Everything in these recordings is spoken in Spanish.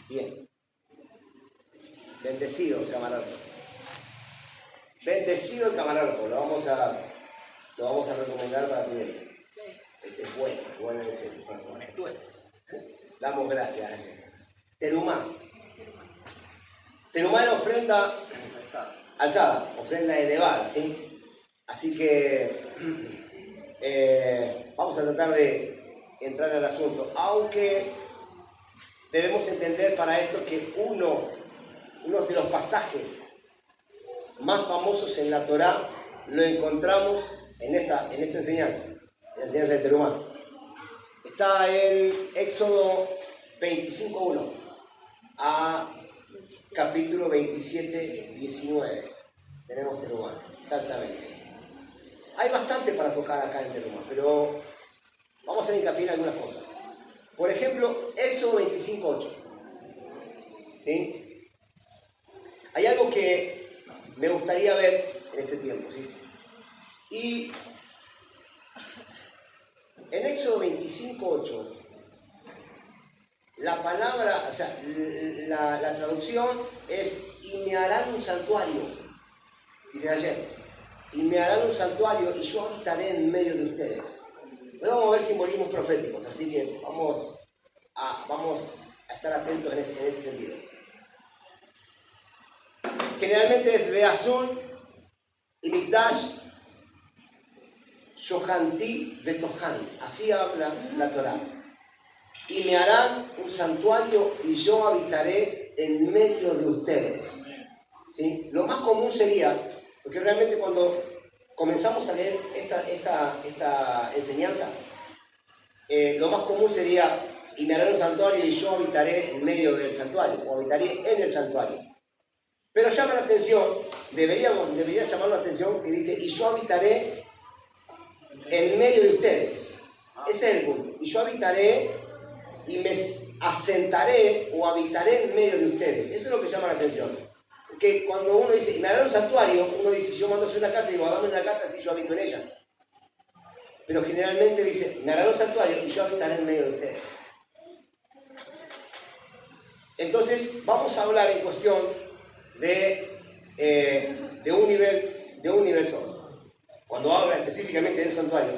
Bien. Bendecido el camarógrafo. Bendecido el camarógrafo. Lo vamos a recomendar para Tinelli. Ese es bueno ese. Damos gracias a ella. Terumá. Terumá era ofrenda alzada, ofrenda elevada, ¿sí? Así que vamos a tratar de entrar al asunto, aunque debemos entender para esto que uno de los pasajes más famosos en la Torá lo encontramos en esta enseñanza, en la enseñanza de Terumá. Está en Éxodo 25:1 a capítulo 27:19. Tenemos Terumá, exactamente. Hay bastante para tocar acá en Terumá, pero vamos a hacer hincapié en algunas cosas. Por ejemplo, Éxodo 25:8. ¿Sí? Hay algo que me gustaría ver en este tiempo, ¿sí? Y en Éxodo 25:8, la palabra, o sea, la traducción es y me harán un santuario, dice ayer, y me harán un santuario y yo habitaré en medio de ustedes. Hoy vamos a ver simbolismos proféticos, así que vamos a estar atentos en ese sentido. Generalmente es Beazun y Mikdash Shohanti Betohan, así habla la Torá. Y me harán un santuario y yo habitaré en medio de ustedes. ¿Sí? Lo más común sería, porque realmente cuando comenzamos a leer esta enseñanza, lo más común sería, y me harán un santuario y yo habitaré en medio del santuario, o habitaré en el santuario. Pero llama la atención, debería llamar la atención que dice, y yo habitaré en medio de ustedes. Ese es el punto. Y yo habitaré y me asentaré o habitaré en medio de ustedes. Eso es lo que llama la atención. Porque cuando uno dice, y me harán un santuario, uno dice, si yo mando a hacer una casa, digo, hágame una casa así yo habito en ella. Pero generalmente dice, me harán un santuario y yo habitaré en medio de ustedes. Entonces, vamos a hablar en cuestión de un nivel solo. Cuando habla específicamente de un santuario,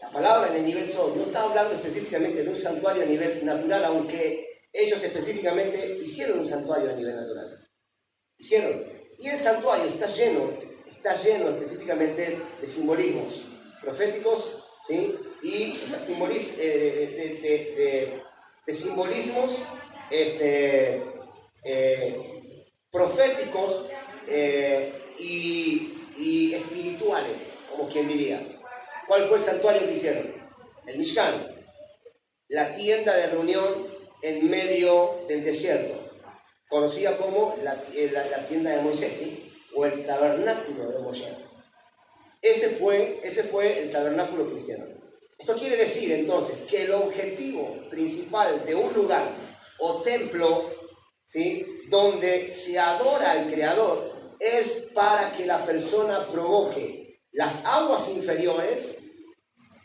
la palabra en el nivel solo no está hablando específicamente de un santuario a nivel natural, aunque ellos específicamente hicieron un santuario a nivel natural. Hicieron. Y el santuario está lleno específicamente de simbolismos proféticos, ¿sí? Y o sea, de simbolismos proféticos y espirituales, como quien diría. ¿Cuál fue el santuario que hicieron? El Mishkan, la tienda de reunión en medio del desierto, conocida como la tienda de Moisés, ¿sí? O el tabernáculo de Moisés. Ese fue el tabernáculo que hicieron. Esto quiere decir entonces que el objetivo principal de un lugar o templo, ¿sí?, donde se adora al Creador es para que la persona provoque las aguas inferiores,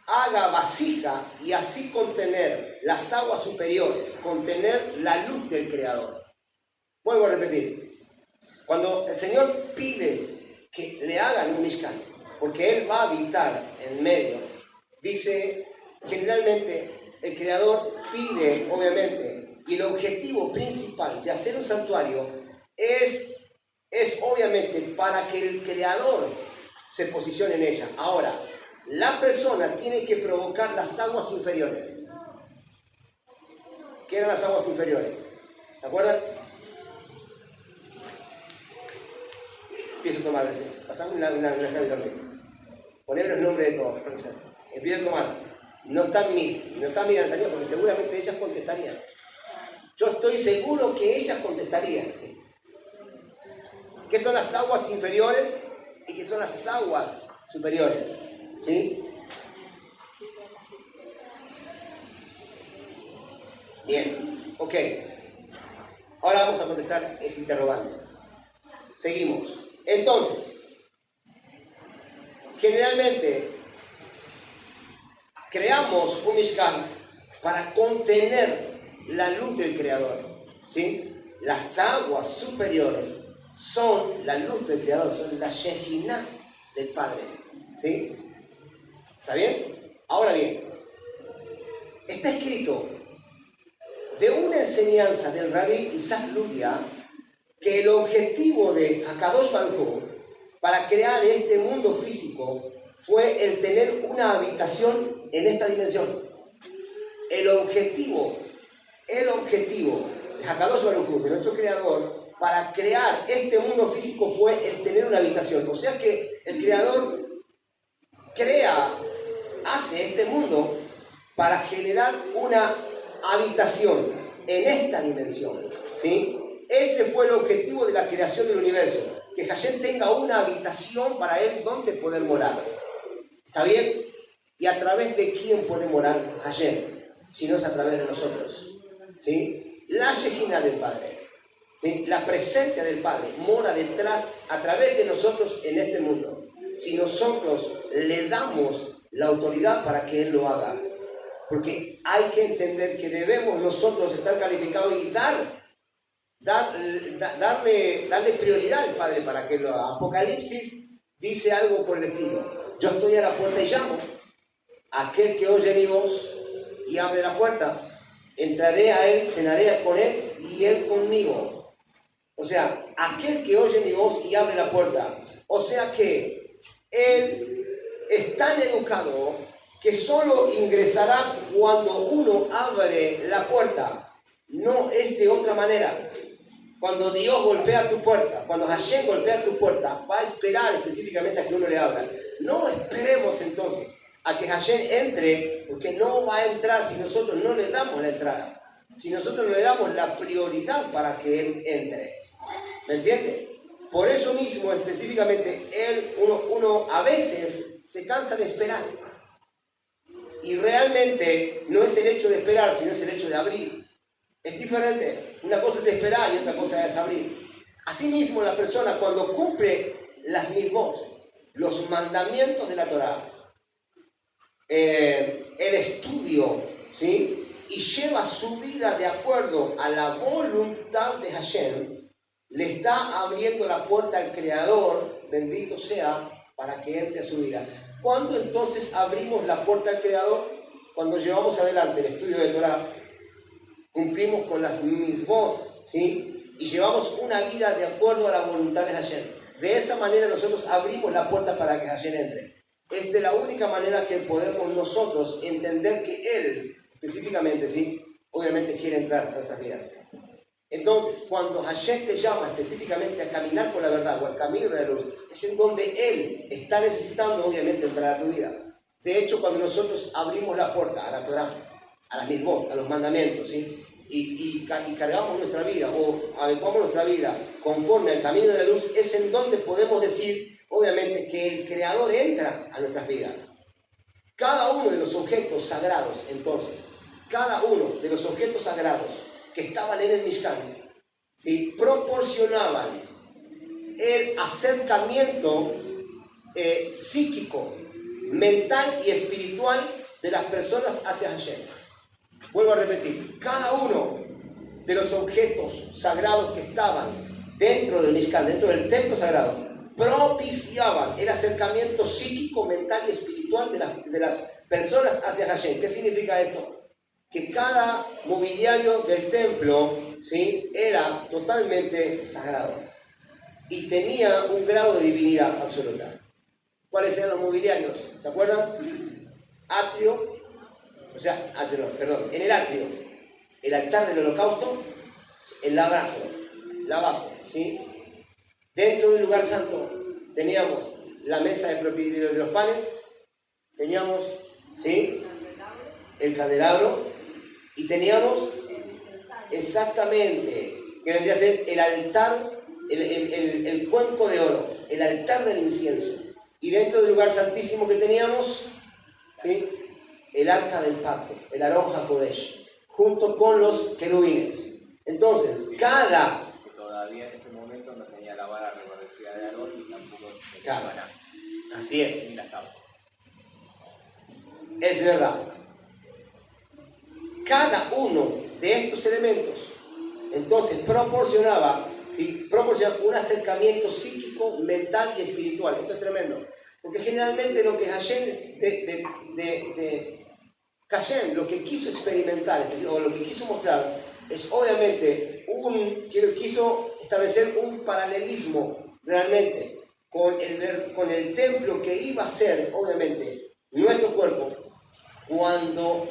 haga vasija y así contener las aguas superiores, contener la luz del Creador. Vuelvo a repetir. Cuando el Señor pide que le hagan un Mishkan, porque Él va a habitar en medio, dice, generalmente el Creador pide, obviamente, y el objetivo principal de hacer un santuario es obviamente para que el Creador se posicione en ella. Ahora, la persona tiene que provocar las aguas inferiores. ¿Qué eran las aguas inferiores? ¿Se acuerdan? Empiezo a tomar, pasame una llave conmigo. Poner los nombres de todos. Empiezo a tomar. No está en mí enseñanza, porque seguramente ellas contestarían. Yo estoy seguro que ellas contestarían. ¿Qué son las aguas inferiores y qué son las aguas superiores? ¿Sí? Bien, ok. Ahora vamos a contestar ese interrogante. Seguimos. Entonces, generalmente creamos un Mishkan para contener la luz del Creador. ¿sí? Las aguas superiores son la luz del Creador, son la Shekinah del Padre, ¿sí? ¿Está bien? Ahora bien, está escrito de una enseñanza del Rabí Isaac Luria que el objetivo de Akadosh Baruj Hu para crear este mundo físico fue el tener una habitación en esta dimensión. El objetivo de Akadosh Baruj Hu, de nuestro Creador, para crear este mundo físico fue el tener una habitación. O sea que el Creador hace este mundo para generar una habitación en esta dimensión, ¿sí? Ese fue el objetivo de la creación del universo, que Hashem tenga una habitación para él donde poder morar. ¿Está bien? ¿Y a través de quién puede morar Hashem? Si no es a través de nosotros, ¿sí? La Shekinah del Padre, ¿sí? La presencia del Padre mora detrás, a través de nosotros en este mundo. Si nosotros le damos la autoridad para que Él lo haga. Porque hay que entender que debemos nosotros estar calificados y darle prioridad al Padre para que lo haga. Apocalipsis dice algo por el estilo: yo estoy a la puerta y llamo. Aquel que oye mi voz y abre la puerta, entraré a él, cenaré con él y él conmigo. O sea, aquel que oye mi voz y abre la puerta. O sea que él es tan educado que solo ingresará cuando uno abre la puerta. No es de otra manera. Cuando Dios golpea tu puerta, cuando Hashem golpea tu puerta, va a esperar específicamente a que uno le abra. No esperemos entonces a que Hashem entre, porque no va a entrar si nosotros no le damos la entrada, si nosotros no le damos la prioridad para que Él entre. ¿Me entiende? Por eso mismo, específicamente, uno a veces se cansa de esperar. Y realmente no es el hecho de esperar, sino es el hecho de abrir. Es diferente. Una cosa es esperar y otra cosa es abrir. Asimismo, la persona cuando cumple las mismos, los mandamientos de la Torá, el estudio, ¿sí? Y lleva su vida de acuerdo a la voluntad de Hashem, le está abriendo la puerta al Creador, bendito sea, para que entre a su vida. ¿Cuándo entonces abrimos la puerta al Creador? Cuando llevamos adelante el estudio de Torá, cumplimos con las mismot, ¿sí? Y llevamos una vida de acuerdo a la voluntad de Hashem. De esa manera nosotros abrimos la puerta para que Hashem entre. Es de la única manera que podemos nosotros entender que Él, específicamente, ¿sí? Obviamente quiere entrar en nuestras vidas. Entonces, cuando Hashem te llama específicamente a caminar por la verdad o al camino de la luz, es en donde Él está necesitando, obviamente, entrar a tu vida. De hecho, cuando nosotros abrimos la puerta a la Torah, a las mismos, a los mandamientos, ¿sí? Y cargamos nuestra vida o adecuamos nuestra vida conforme al camino de la luz, es en donde podemos decir, obviamente, que el Creador entra a nuestras vidas. Cada uno de los objetos sagrados, entonces, cada uno de los objetos sagrados que estaban en el Mishkan, ¿sí? Proporcionaban el acercamiento psíquico, mental y espiritual de las personas hacia Hashem. Vuelvo a repetir, cada uno de los objetos sagrados que estaban dentro del Mishkan, dentro del templo sagrado, propiciaban el acercamiento psíquico, mental y espiritual de las personas hacia Hashem. ¿Qué significa esto? Que cada mobiliario del templo, ¿sí? Era totalmente sagrado y tenía un grado de divinidad absoluta. ¿Cuáles eran los mobiliarios? ¿Se acuerdan? Atrio, en el atrio, el altar del holocausto, el lavabo, ¿sí? Dentro del lugar santo teníamos la mesa de los panes, teníamos, ¿sí? El candelabro y teníamos exactamente, que vendría a ser el altar, el cuenco de oro, el altar del incienso. Y dentro del lugar santísimo que teníamos, ¿sí? El arca del pacto, el Aarón HaKodesh, junto con los querubines. Entonces, cada... Todavía en ese momento no tenía la vara reconocida de Aarón y tampoco tenía claro, maná. así es. Ni la tabla. Es verdad. Cada uno de estos elementos entonces proporcionaba, ¿sí? Proporcionaba un acercamiento psíquico, mental y espiritual. Esto es tremendo. Porque generalmente lo que Hashem, lo que quiso experimentar, o lo que quiso mostrar, es obviamente quiso establecer un paralelismo realmente con el templo que iba a ser, obviamente, nuestro cuerpo, cuando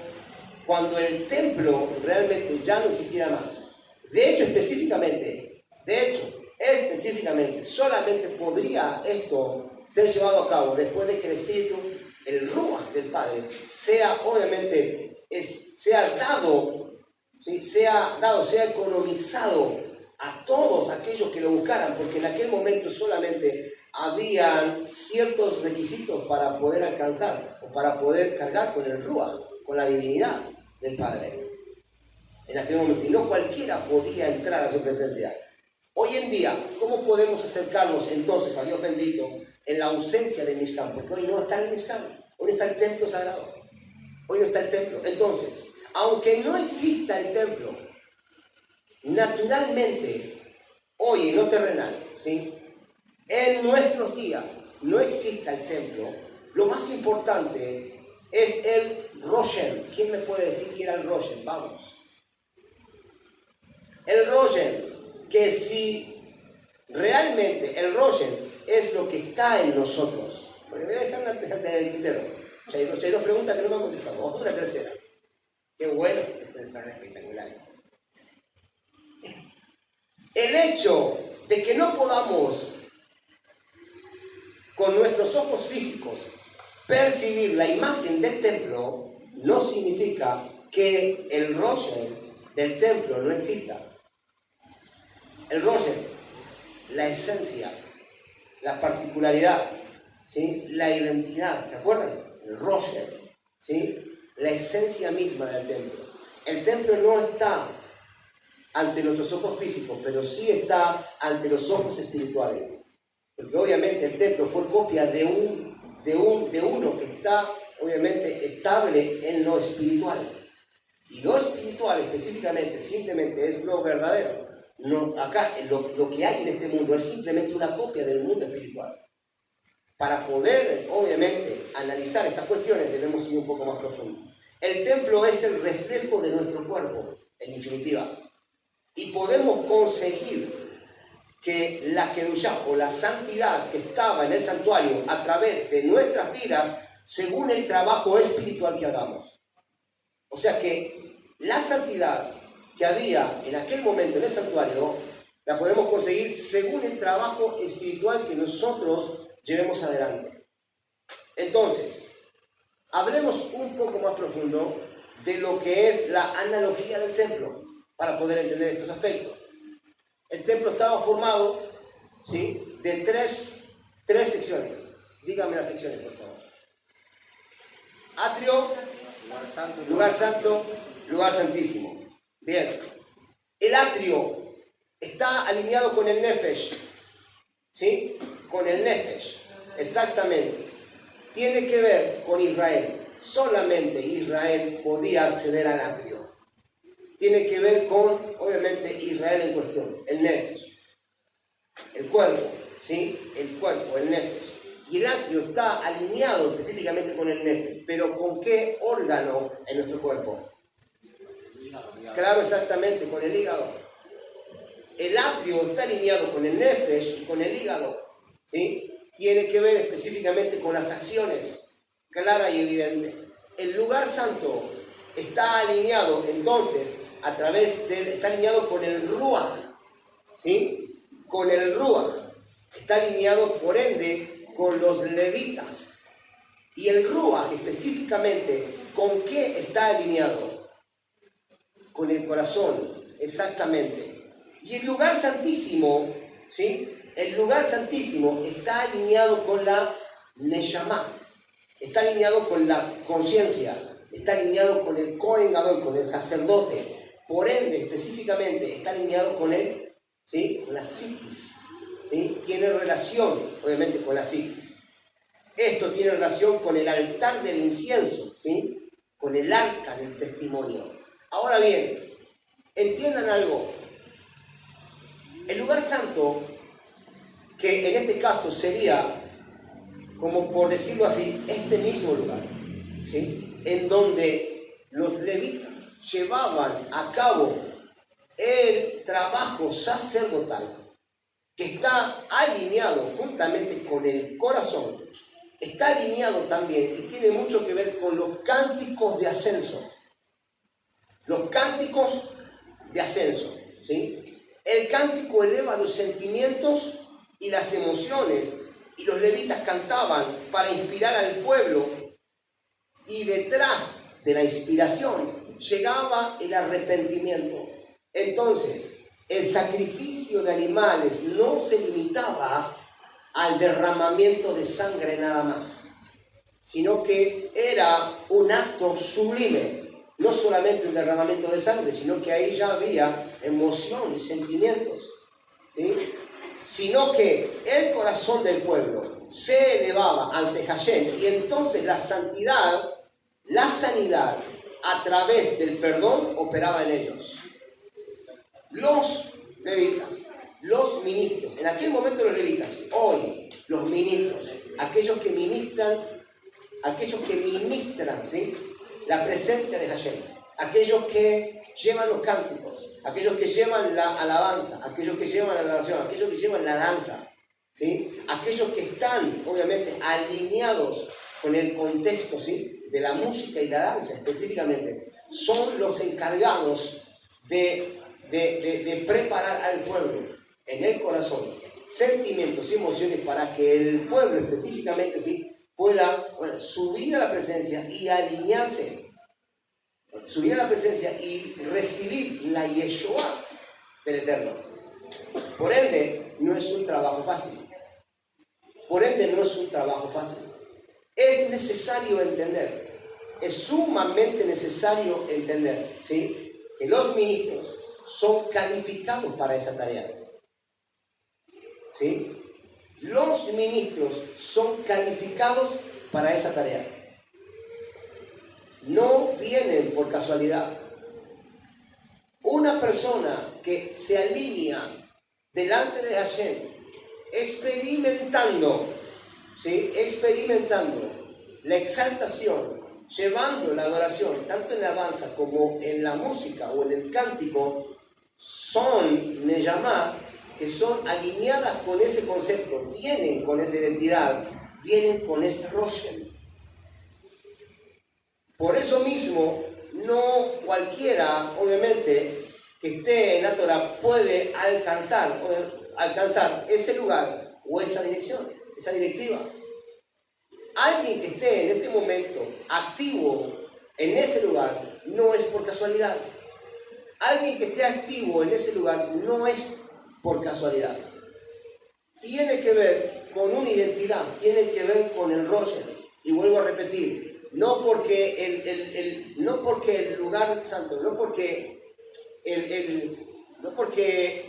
el templo realmente ya no existiera más. De hecho, específicamente, solamente podría esto ser llevado a cabo después de que el Espíritu, el Ruach del Padre, sea economizado a todos aquellos que lo buscaran, porque en aquel momento solamente habían ciertos requisitos para poder alcanzar o para poder cargar con el Ruach, con la divinidad del Padre. En aquel momento, y no cualquiera podía entrar a su presencia. Hoy en día, ¿cómo podemos acercarnos entonces a Dios bendito en la ausencia del Mishkan? Porque hoy no está el Mishkan, hoy no está el templo sagrado, hoy no está el templo. Entonces, aunque no exista el templo, naturalmente, hoy en lo terrenal, ¿sí? En nuestros días no exista el templo, lo más importante es el Roshem. ¿Quién me puede decir qué era el Roshem? Vamos. El Roshem, que si realmente el Roshem es lo que está en nosotros. Bueno, voy a dejar en el tintero. Hay dos preguntas que no me han contestado. Vamos a una tercera. Qué bueno, es espectacular. El hecho de que no podamos con nuestros ojos físicos percibir la imagen del templo no significa que el Roshem del templo no exista. El Roshem, la esencia, la particularidad, ¿sí? La identidad, ¿se acuerdan? El Roshem, ¿sí? La esencia misma del templo. El templo no está ante nuestros ojos físicos, pero sí está ante los ojos espirituales. Porque obviamente el templo fue copia de uno que está obviamente estable en lo espiritual. Y lo espiritual específicamente simplemente es lo verdadero. No, acá lo que hay en este mundo es simplemente una copia del mundo espiritual. Para poder obviamente analizar estas cuestiones debemos ir un poco más profundo. El templo es el reflejo de nuestro cuerpo, en definitiva. Y podemos conseguir que la Kedushá o la santidad que estaba en el santuario a través de nuestras vidas según el trabajo espiritual que hagamos. O sea que la santidad que había en aquel momento en el santuario la podemos conseguir según el trabajo espiritual que nosotros llevemos adelante. Entonces, hablemos un poco más profundo de lo que es la analogía del templo para poder entender estos aspectos. El templo estaba formado, ¿sí?, de tres secciones. Dígame las secciones, por favor. Atrio, lugar santo, lugar santísimo. Bien. El atrio está alineado con el Nefesh, ¿sí? Con el Nefesh, exactamente. Tiene que ver con Israel. Solamente Israel podía acceder al atrio. Tiene que ver con, obviamente, Israel en cuestión, el Nefesh, el cuerpo, ¿sí? El cuerpo, el Nefesh. Y el atrio está alineado específicamente con el Nefesh. ¿Pero con qué órgano en nuestro cuerpo? Claro, exactamente, con el hígado. El atrio está alineado con el Nefesh y con el hígado, ¿sí? Tiene que ver específicamente con las acciones, clara y evidente. El lugar santo está alineado, entonces, está alineado con el Ruach, ¿sí? Con el Ruach. Está alineado, por ende, con los levitas. Y el Ruach, específicamente, ¿con qué está alineado? Con el corazón, exactamente. Y el lugar santísimo, ¿sí? El lugar santísimo está alineado con la Neshama, está alineado con la conciencia, está alineado con el Kohen Gadol, con el sacerdote. Por ende, específicamente, está alineado con él, ¿sí? Con la psiquis, ¿sí? Tiene relación, obviamente, con la psiquis. Esto tiene relación con el altar del incienso, ¿sí? Con el arca del testimonio. Ahora bien, entiendan algo. acto que en este caso sería, como por decirlo así, este mismo lugar, ¿sí? En donde los levitas llevaban a cabo el trabajo sacerdotal, que está alineado juntamente con el corazón, está alineado también y tiene mucho que ver con los cánticos de ascenso. Los cánticos de ascenso, ¿sí? El cántico eleva los sentimientos y las emociones, y los levitas cantaban para inspirar al pueblo, y detrás de la inspiración llegaba el arrepentimiento. Entonces, el sacrificio de animales no se limitaba al derramamiento de sangre nada más, sino que era un acto sublime. No solamente un derramamiento de sangre, sino que ahí ya había emoción y sentimientos, ¿sí? Sino que el corazón del pueblo se elevaba ante Hashem, y entonces la santidad, la sanidad a través del perdón operaba en ellos. Los levitas, los ministros, en aquel momento los levitas, hoy los ministros, aquellos que ministran, ¿sí? La presencia de Hashem, aquellos que llevan los cánticos, aquellos que llevan la alabanza, aquellos que llevan la adoración, aquellos que llevan la danza, ¿sí? Aquellos que están obviamente alineados con el contexto, ¿sí? De la música y la danza específicamente, son los encargados de preparar al pueblo en el corazón sentimientos y emociones para que el pueblo específicamente, ¿sí? Pueda subir a la presencia y alinearse, subir a la presencia y recibir la Yeshua del Eterno. Por ende, no es un trabajo fácil. Es necesario entender, es sumamente necesario entender, ¿sí? Que los ministros son calificados para esa tarea, ¿sí? Los ministros son calificados para esa tarea. No vienen por casualidad. Una persona que se alinea delante de Hashem, experimentando la exaltación, llevando la adoración, tanto en la danza como en la música o en el cántico, son Neyamá, que son alineadas con ese concepto, vienen con esa identidad, vienen con ese Roshem. Por eso mismo, no cualquiera, obviamente, que esté en la Torah puede alcanzar ese lugar o esa dirección, esa directiva. Alguien que esté en este momento activo en ese lugar no es por casualidad. Alguien que esté activo en ese lugar no es por casualidad. Tiene que ver con una identidad, tiene que ver con el Roshem. Y vuelvo a repetir, no porque el lugar santo, no porque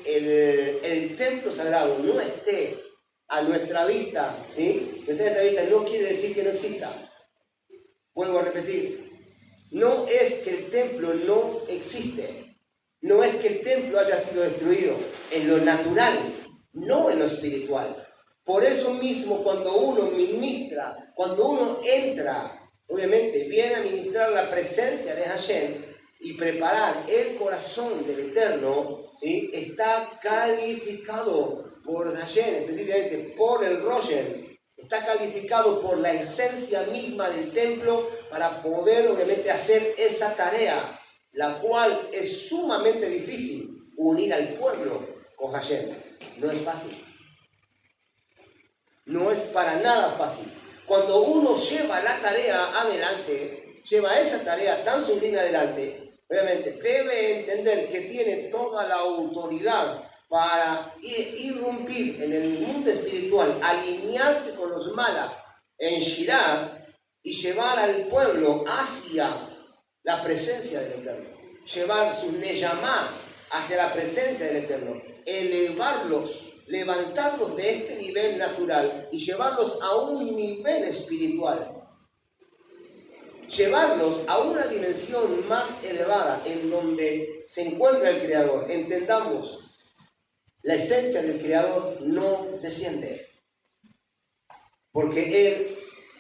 el templo sagrado no esté a nuestra vista, ¿sí? Nuestra vista no quiere decir que no exista. Vuelvo a repetir, no es que el templo no existe. No es que el templo haya sido destruido en lo natural, no en lo espiritual. Por eso mismo, cuando uno ministra, cuando uno entra, obviamente viene a ministrar la presencia de Hashem y preparar el corazón del Eterno, ¿sí? Está calificado por Hashem, específicamente por el Roshem. Está calificado por la esencia misma del templo para poder, obviamente, hacer esa tarea, la cual es sumamente difícil, unir al pueblo con Hashem. No es fácil. No es para nada fácil. Cuando uno lleva la tarea adelante, lleva esa tarea tan sublime adelante, obviamente debe entender que tiene toda la autoridad para irrumpir en el mundo espiritual, alinearse con los malas en Shirah y llevar al pueblo hacia la presencia del Eterno, llevar su Neyamá hacia la presencia del Eterno, elevarlos, levantarlos de este nivel natural y llevarlos a un nivel espiritual, llevarlos a una dimensión más elevada en donde se encuentra el Creador. Entendamos, la esencia del Creador no desciende. Porque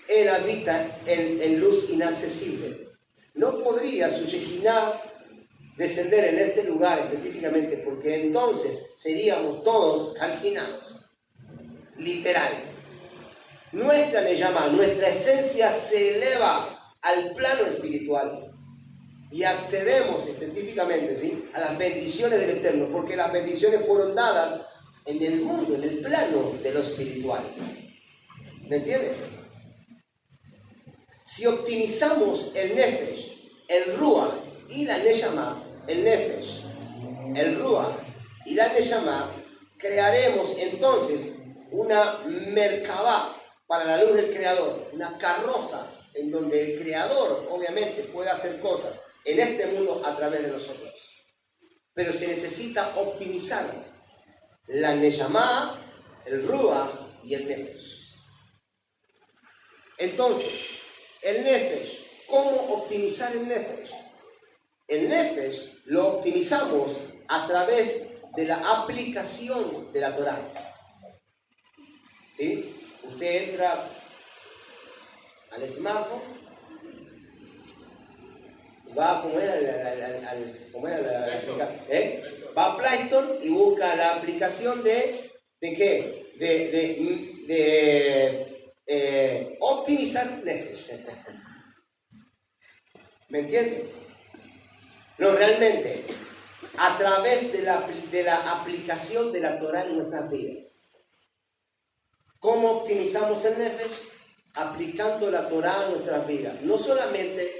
Él habita en luz inaccesible. No podría su Shejinah descender en este lugar específicamente, porque entonces seríamos todos calcinados. Literal. Nuestra Neyamá, nuestra esencia se eleva al plano espiritual y accedemos específicamente, ¿sí?, a las bendiciones del Eterno, porque las bendiciones fueron dadas en el mundo, en el plano de lo espiritual. ¿Me entienden? Si optimizamos el Nefesh, el Ruach y la Neshama, el Nefesh, el Ruach y la Neshama, crearemos entonces una Merkabah para la luz del Creador, una carroza en donde el Creador obviamente puede hacer cosas en este mundo a través de nosotros. Pero se necesita optimizar la Neshama, el Ruach y el Nefesh. Entonces, el Nefesh, ¿cómo optimizar el Nefesh? El Nefesh lo optimizamos a través de la aplicación de la Torah. ¿Sí? Usted entra al smartphone, va va a Play Store y busca la aplicación ¿de qué? De optimizar Nefesh. ¿Me entienden? No, realmente, a través de la aplicación de la Torah en nuestras vidas. ¿Cómo optimizamos el Nefesh? Aplicando la Torah a nuestras vidas. No solamente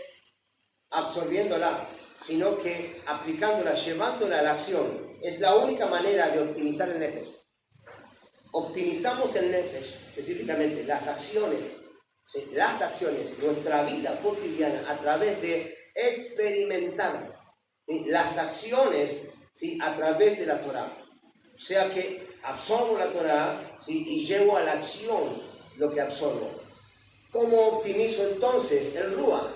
absorbiéndola, sino que aplicándola, llevándola a la acción. Es la única manera de optimizar el Nefesh. Optimizamos el Nefesh, específicamente las acciones, ¿sí?, nuestra vida cotidiana, a través de experimentar, ¿sí?, las acciones, ¿sí?, a través de la Torah. O sea que absorbo la Torah, ¿sí?, y llevo a la acción lo que absorbo. ¿Cómo optimizo entonces el Ruach?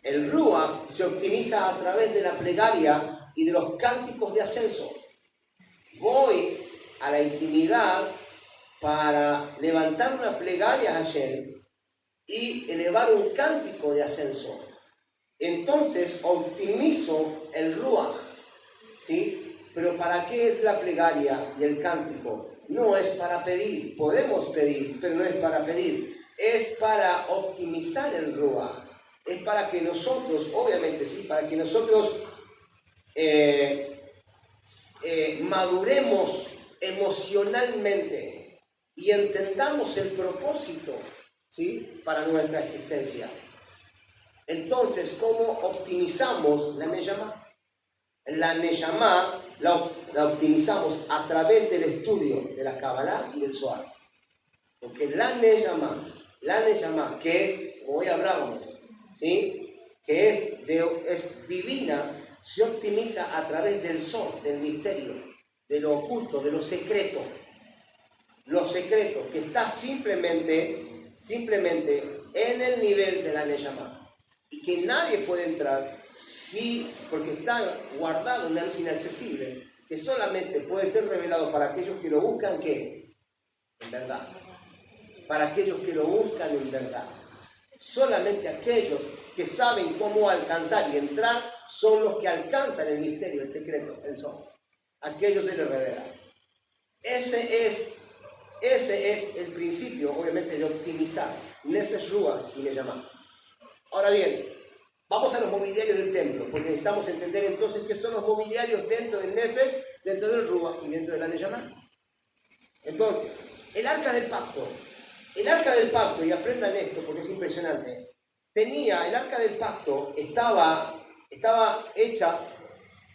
El Ruach se optimiza a través de la plegaria y de los cánticos de ascenso. Voy a la intimidad para levantar una plegaria a Hashem y elevar un cántico de ascenso. Entonces optimizo el Ruach, ¿sí? Pero ¿para qué es la plegaria y el cántico? No es para pedir, podemos pedir, pero no es para pedir. Es para optimizar el Ruach. Es para que nosotros, obviamente, sí, para que nosotros maduremos emocionalmente y entendamos el propósito, ¿sí?, para nuestra existencia. Entonces, ¿cómo optimizamos la Neshama? La Neshama la optimizamos a través del estudio de la Kabbalah y del Zohar. Porque la Neshama, que es, como hoy hablábamos, ¿sí?, que es divina, se optimiza a través del Zohar, del misterio, de lo oculto, de lo secreto. Lo secreto, que está simplemente en el nivel de la Neshama. Y que nadie puede entrar porque está guardado en una luz inaccesible, que solamente puede ser revelado para aquellos que lo buscan, ¿qué? En verdad. Para aquellos que lo buscan en verdad. Solamente aquellos que saben cómo alcanzar y entrar son los que alcanzan el misterio, el secreto, el Zohar. Aquellos se les revela. Ese es el principio, obviamente, de optimizar Nefesh, Ruach y Neshama. Ahora bien, vamos a los mobiliarios del templo, porque necesitamos entender entonces qué son los mobiliarios dentro del Nefesh, dentro del Ruach y dentro de la Neshama. Entonces, el arca del pacto, y aprendan esto porque es impresionante, el arca del pacto estaba hecha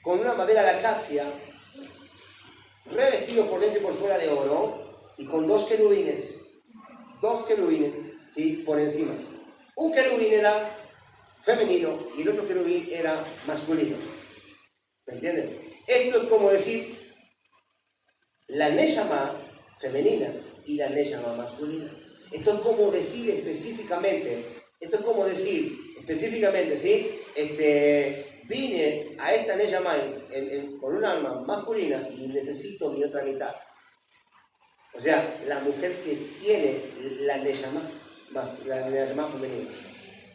con una madera de acacia, revestido por dentro y por fuera de oro, y con dos querubines, ¿sí?, por encima. Un querubín era femenino y el otro querubín era masculino. ¿Me entienden? Esto es como decir la Neshama femenina y la Neshama masculina. Esto es como decir específicamente, ¿sí? Vine a esta Neshama con un alma masculina y necesito mi otra mitad. O sea, la mujer que tiene la neyamá femenina.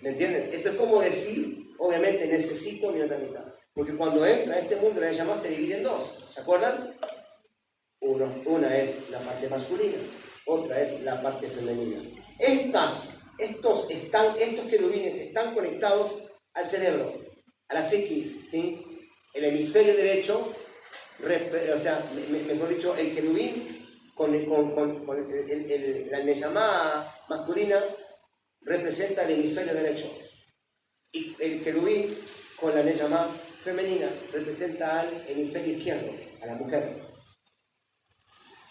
¿Me entienden? Esto es como decir, obviamente, necesito mi otra mitad. Porque cuando entra a este mundo, la neyamá se divide en dos. ¿Se acuerdan? Una es la parte masculina, otra es la parte femenina. Estos querubines están conectados al cerebro, a la psiquis, ¿sí? El hemisferio derecho, mejor dicho, el querubín la neyamá masculina representa el hemisferio derecho. Y el querubín con la neyamá femenina representa al hemisferio izquierdo, a la mujer.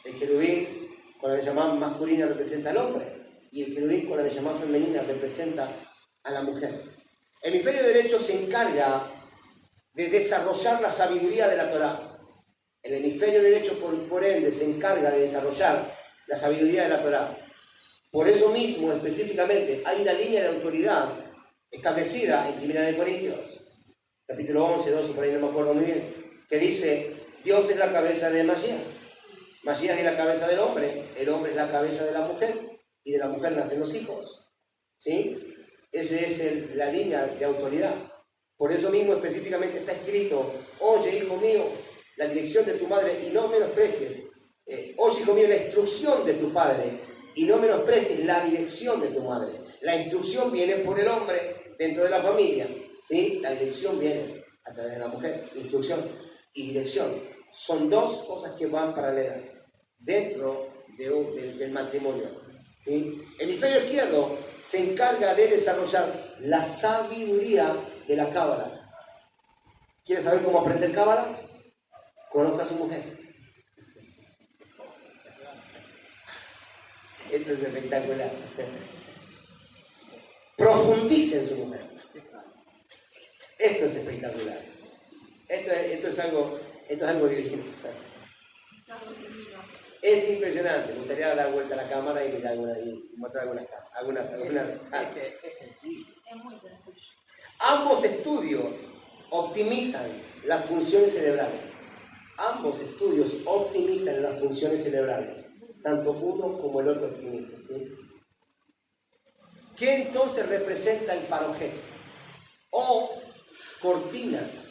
El querubín con la neyamá masculina representa al hombre y el querubín con la neyamá femenina representa a la mujer. El hemisferio derecho se encarga de desarrollar la sabiduría de la Torá. El hemisferio derecho, por ende, se encarga de desarrollar la sabiduría de la Torá. Por eso mismo, específicamente, hay una línea de autoridad establecida en 1 Corintios, capítulo 11, 12, por ahí no me acuerdo muy bien, que dice, Dios es la cabeza de Mashiach. Mashiach es la cabeza del hombre, el hombre es la cabeza de la mujer, y de la mujer nacen los hijos. ¿Sí? Esa es la línea de autoridad. Por eso mismo específicamente está escrito, oye, hijo mío, la dirección de tu madre y no menosprecies. Oye, hijo mío, la instrucción de tu padre y no menosprecies la dirección de tu madre. La instrucción viene por el hombre dentro de la familia, ¿sí? La dirección viene a través de la mujer. Instrucción y dirección son dos cosas que van paralelas dentro del matrimonio, ¿sí? El hemisferio izquierdo se encarga de desarrollar la sabiduría de la cábala. ¿Quieres saber cómo aprender cábala? Conozca a su mujer. Esto es espectacular. Profundice en su mujer. Esto es espectacular. Esto es algo divino. Es impresionante. Me gustaría dar vuelta a la cámara y mostrar algunas. Es sencillo. Es muy sencillo. Ambos estudios optimizan las funciones cerebrales. Ambos estudios optimizan las funciones cerebrales. Tanto uno como el otro optimizan, ¿sí? ¿Qué entonces representa el parojet? O cortinas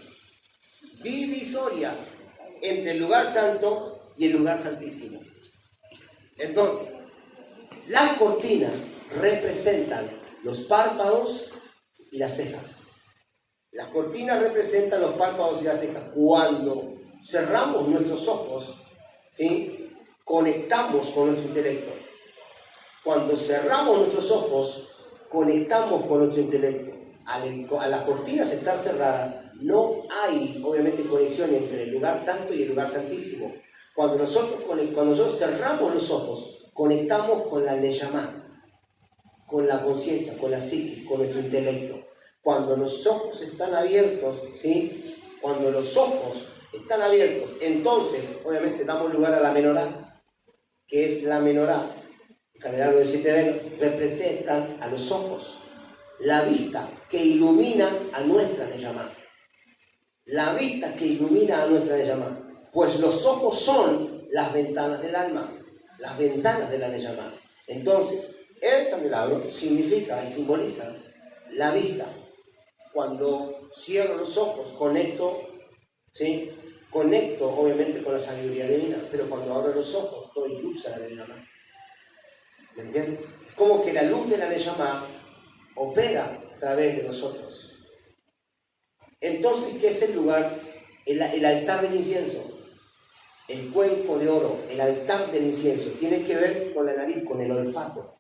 divisorias entre el lugar santo y el lugar santísimo. Entonces, las cortinas representan los párpados y las cejas. Las cortinas representan los párpados y las cejas. Cuando cerramos nuestros ojos, ¿sí? Conectamos con nuestro intelecto. Cuando cerramos nuestros ojos, conectamos con nuestro intelecto. A las cortinas estar cerradas, no hay, obviamente, conexión entre el lugar santo y el lugar santísimo. Cuando nosotros cerramos los ojos, conectamos con la neyamá, con la conciencia, con la psique, con nuestro intelecto. Cuando los ojos están abiertos, ¿sí? Cuando los ojos están abiertos, entonces, obviamente, damos lugar a la menorá, que es la menorá. El candelabro de 7 velas representan a los ojos, la vista que ilumina a nuestra neyamá. La vista que ilumina a nuestra neyamá. Pues los ojos son las ventanas del alma, las ventanas de la neyamá. Entonces, el candelabro significa y simboliza la vista. Cuando cierro los ojos, conecto, ¿sí? Conecto obviamente con la sabiduría divina, pero cuando abro los ojos, doy luz a la neyamá. ¿Me entienden? Es como que la luz de la neyamá opera a través de nosotros. Entonces, ¿qué es el lugar? El altar del incienso. El cuenco de oro, el altar del incienso, tiene que ver con la nariz, con el olfato.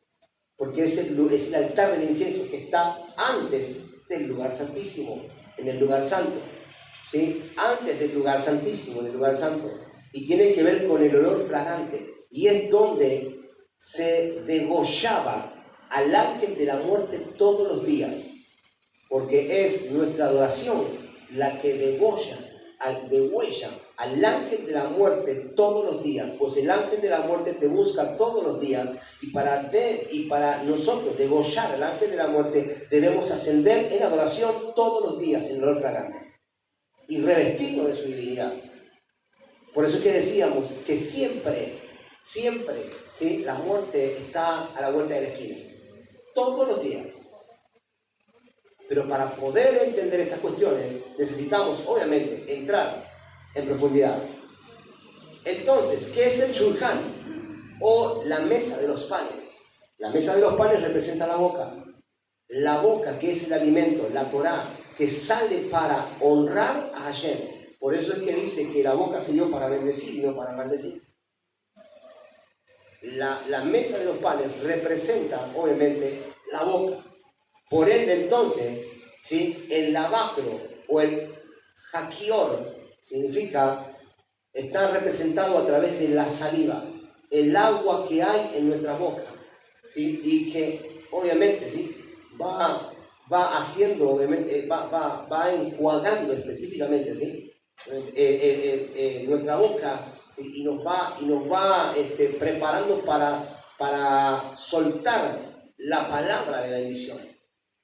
Porque es el altar del incienso que está antes del lugar santísimo, en el lugar santo. ¿Sí? Antes del lugar santísimo, del lugar santo. Y tiene que ver con el olor fragante. Y es donde se degollaba al ángel de la muerte todos los días. Porque es nuestra adoración la que degüella al ángel de la muerte todos los días. Pues el ángel de la muerte te busca todos los días. Y para nosotros degollar al ángel de la muerte debemos ascender en adoración todos los días en olor fragante. Y revestirnos de su divinidad. divinidad. Por eso es que decíamos que siempre, ¿sí? La muerte está a la vuelta de la esquina. Todos los días. Pero para poder entender estas cuestiones necesitamos, obviamente, entrar en profundidad. Entonces, ¿qué es el Shulchan? O la mesa de los panes. La mesa de los panes representa la boca. La boca, que es el alimento, la Torá, que sale para honrar a Hashem. Por eso es que dice que la boca se dio para bendecir y no para maldecir. La mesa de los panes representa, obviamente, la boca. Por ende, entonces, ¿sí? El lavacro o el hakior significa, está representado a través de la saliva, el agua que hay en nuestra boca, ¿sí? Y que, obviamente, ¿sí? va haciendo, obviamente, va enjuagando específicamente, ¿sí? Nuestra boca, ¿sí? y nos va preparando para soltar la palabra de bendición.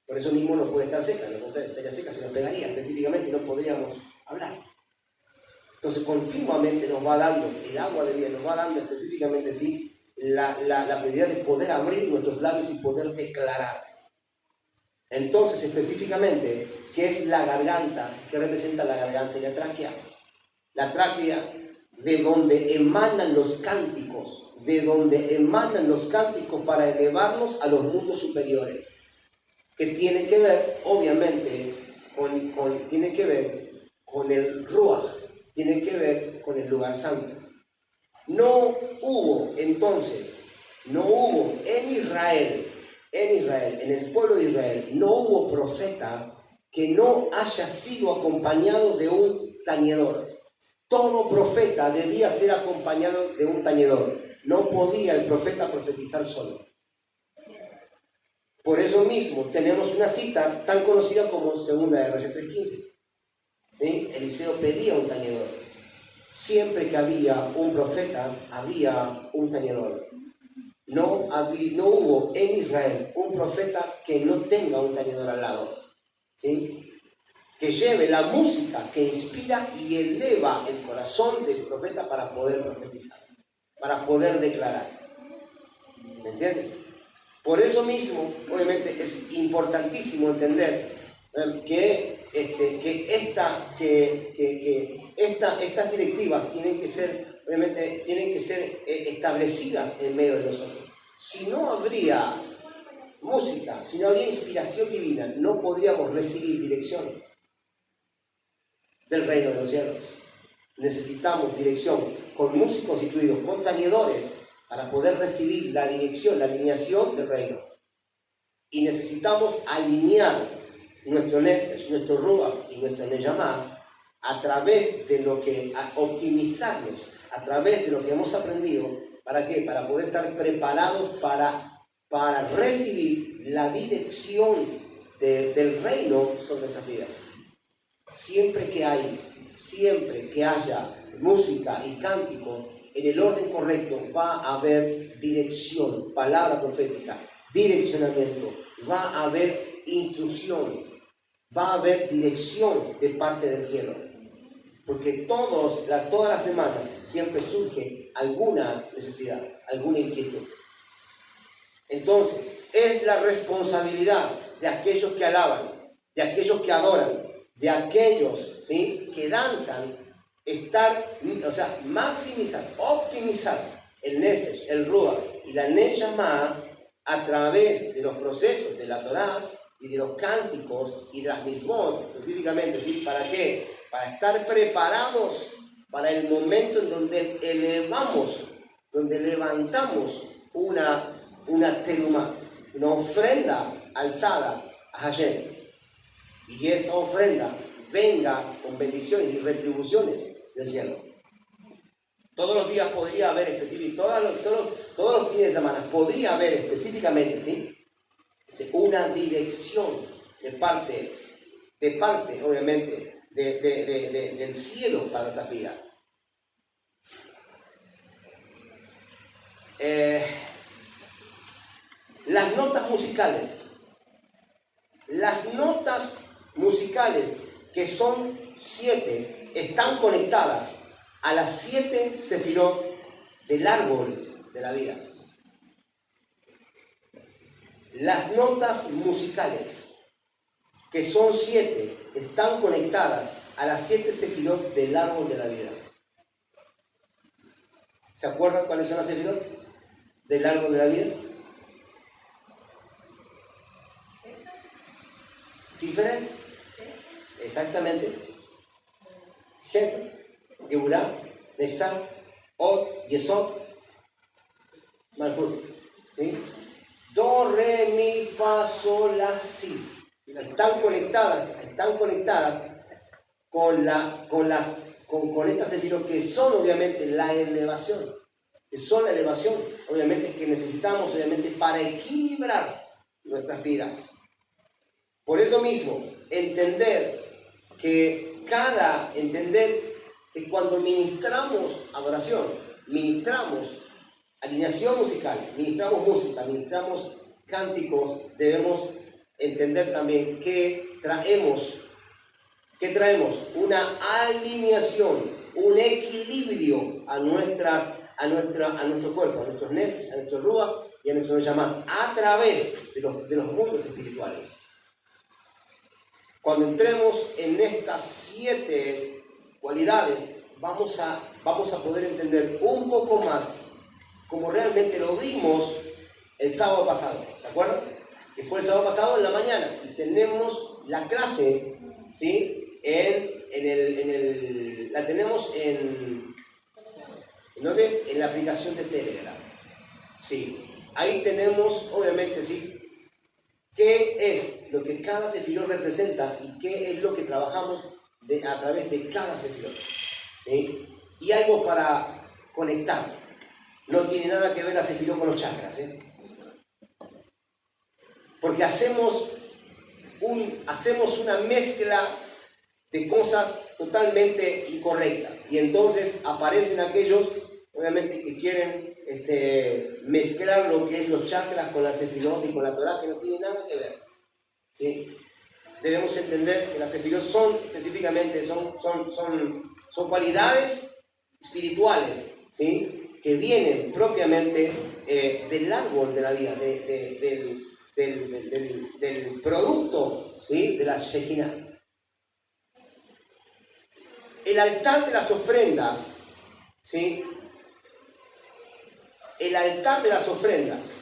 Por eso mismo no puede estar seca, lo contrario, estaría seca, se nos pegaría específicamente y no podríamos hablar. Entonces continuamente nos va dando el agua de vida, nos va dando específicamente, ¿sí? la prioridad de poder abrir nuestros labios y poder declarar. Entonces específicamente, ¿qué es la garganta? ¿Qué representa la garganta y la tráquea? La tráquea, de donde emanan los cánticos, para elevarnos a los mundos superiores, que tiene que ver, obviamente, tiene que ver con el Ruach, tiene que ver con el lugar santo. No hubo en Israel, en el pueblo de Israel, no hubo profeta que no haya sido acompañado de un tañedor. Todo profeta debía ser acompañado de un tañedor. No podía el profeta profetizar solo. Por eso mismo tenemos una cita tan conocida como Segunda de Reyes 3:15. ¿Sí? Eliseo pedía un tañedor. Siempre que había un profeta, había un tañedor. No hubo en Israel un profeta que no tenga un tañedor al lado, ¿sí? Que lleve la música que inspira y eleva el corazón del profeta para poder profetizar, para poder declarar. ¿Me entienden? Por eso mismo, obviamente, es importantísimo entender que estas directivas tienen que ser, obviamente, establecidas en medio de nosotros. Si no habría música, si no habría inspiración divina, no podríamos recibir dirección del reino de los cielos. Necesitamos dirección con músicos instruidos, con tañedores, para poder recibir la dirección, la alineación del reino. Y necesitamos alinear nuestro nefesh, nuestro ruach y nuestro neyamá a través de optimizarlos, a través de lo que hemos aprendido. ¿Para qué? Para poder estar preparados para recibir la dirección del reino sobre nuestras vidas. Siempre que haya música y cántico en el orden correcto, va a haber dirección, palabra profética, direccionamiento, va a haber instrucción, va a haber dirección de parte del cielo. Porque todas las semanas siempre surge alguna necesidad, alguna inquietud. Entonces, es la responsabilidad de aquellos que alaban, de aquellos que adoran, de aquellos, ¿sí?, que danzan, maximizar, optimizar el nefesh, el ruach y la neyamá a través de los procesos de la Torá y de los cánticos y de las mismot, específicamente, ¿sí? ¿Para qué? Para estar preparados para el momento en donde levantamos una terumá, una ofrenda alzada a Hashem. Y esa ofrenda venga con bendiciones y retribuciones del cielo. Todos los días podría haber todos los fines de semana podría haber específicamente, ¿sí?, una dirección de parte obviamente del cielo para nuestras vidas. Las notas musicales, que son 7, están conectadas a las 7 sefirot del árbol de la vida. Las notas musicales, que son 7, están conectadas a las 7 sefirot del árbol de la vida. ¿Se acuerdan cuáles son las sefirot del árbol de la vida? Tiferet, exactamente. Gesed, Geburah, Nesar, Od, Yesod, Malhut. ¿Sí? Do, re, mi, fa, sol, la, si. Están conectadas con estas sefirot que son obviamente la elevación. Que son la elevación, obviamente, que necesitamos obviamente para equilibrar nuestras vidas. Por eso mismo, entender que cuando ministramos adoración, ministramos alineación musical, ministramos música, ministramos cánticos, debemos entender también que traemos una alineación, un equilibrio a nuestro cuerpo, a nuestros nefesh, a nuestro ruach y a nuestro neshama, a través de los mundos espirituales. Cuando entremos en estas 7 cualidades, vamos a poder entender un poco más como realmente lo vimos el sábado pasado. ¿Se acuerdan? Que fue el sábado pasado en la mañana y tenemos la clase, ¿sí? La tenemos en la aplicación de Telegram. Sí. Ahí tenemos, obviamente, sí, qué es lo que cada sefirot representa y qué es lo que trabajamos a través de cada sefirot. ¿Sí? Y algo para conectar. No tiene nada que ver la sefirot con los chakras. Porque hacemos una mezcla de cosas totalmente incorrectas. Y entonces aparecen aquellos, obviamente, que quieren mezclar lo que es los chakras con la sefirot y con la Torah, que no tiene nada que ver. ¿Sí? Debemos entender que las sefirot específicamente son cualidades espirituales, ¿sí? Que vienen propiamente del árbol de la vida, del producto, ¿sí? De la Shekinah. El altar de las ofrendas, ¿sí? El altar de las ofrendas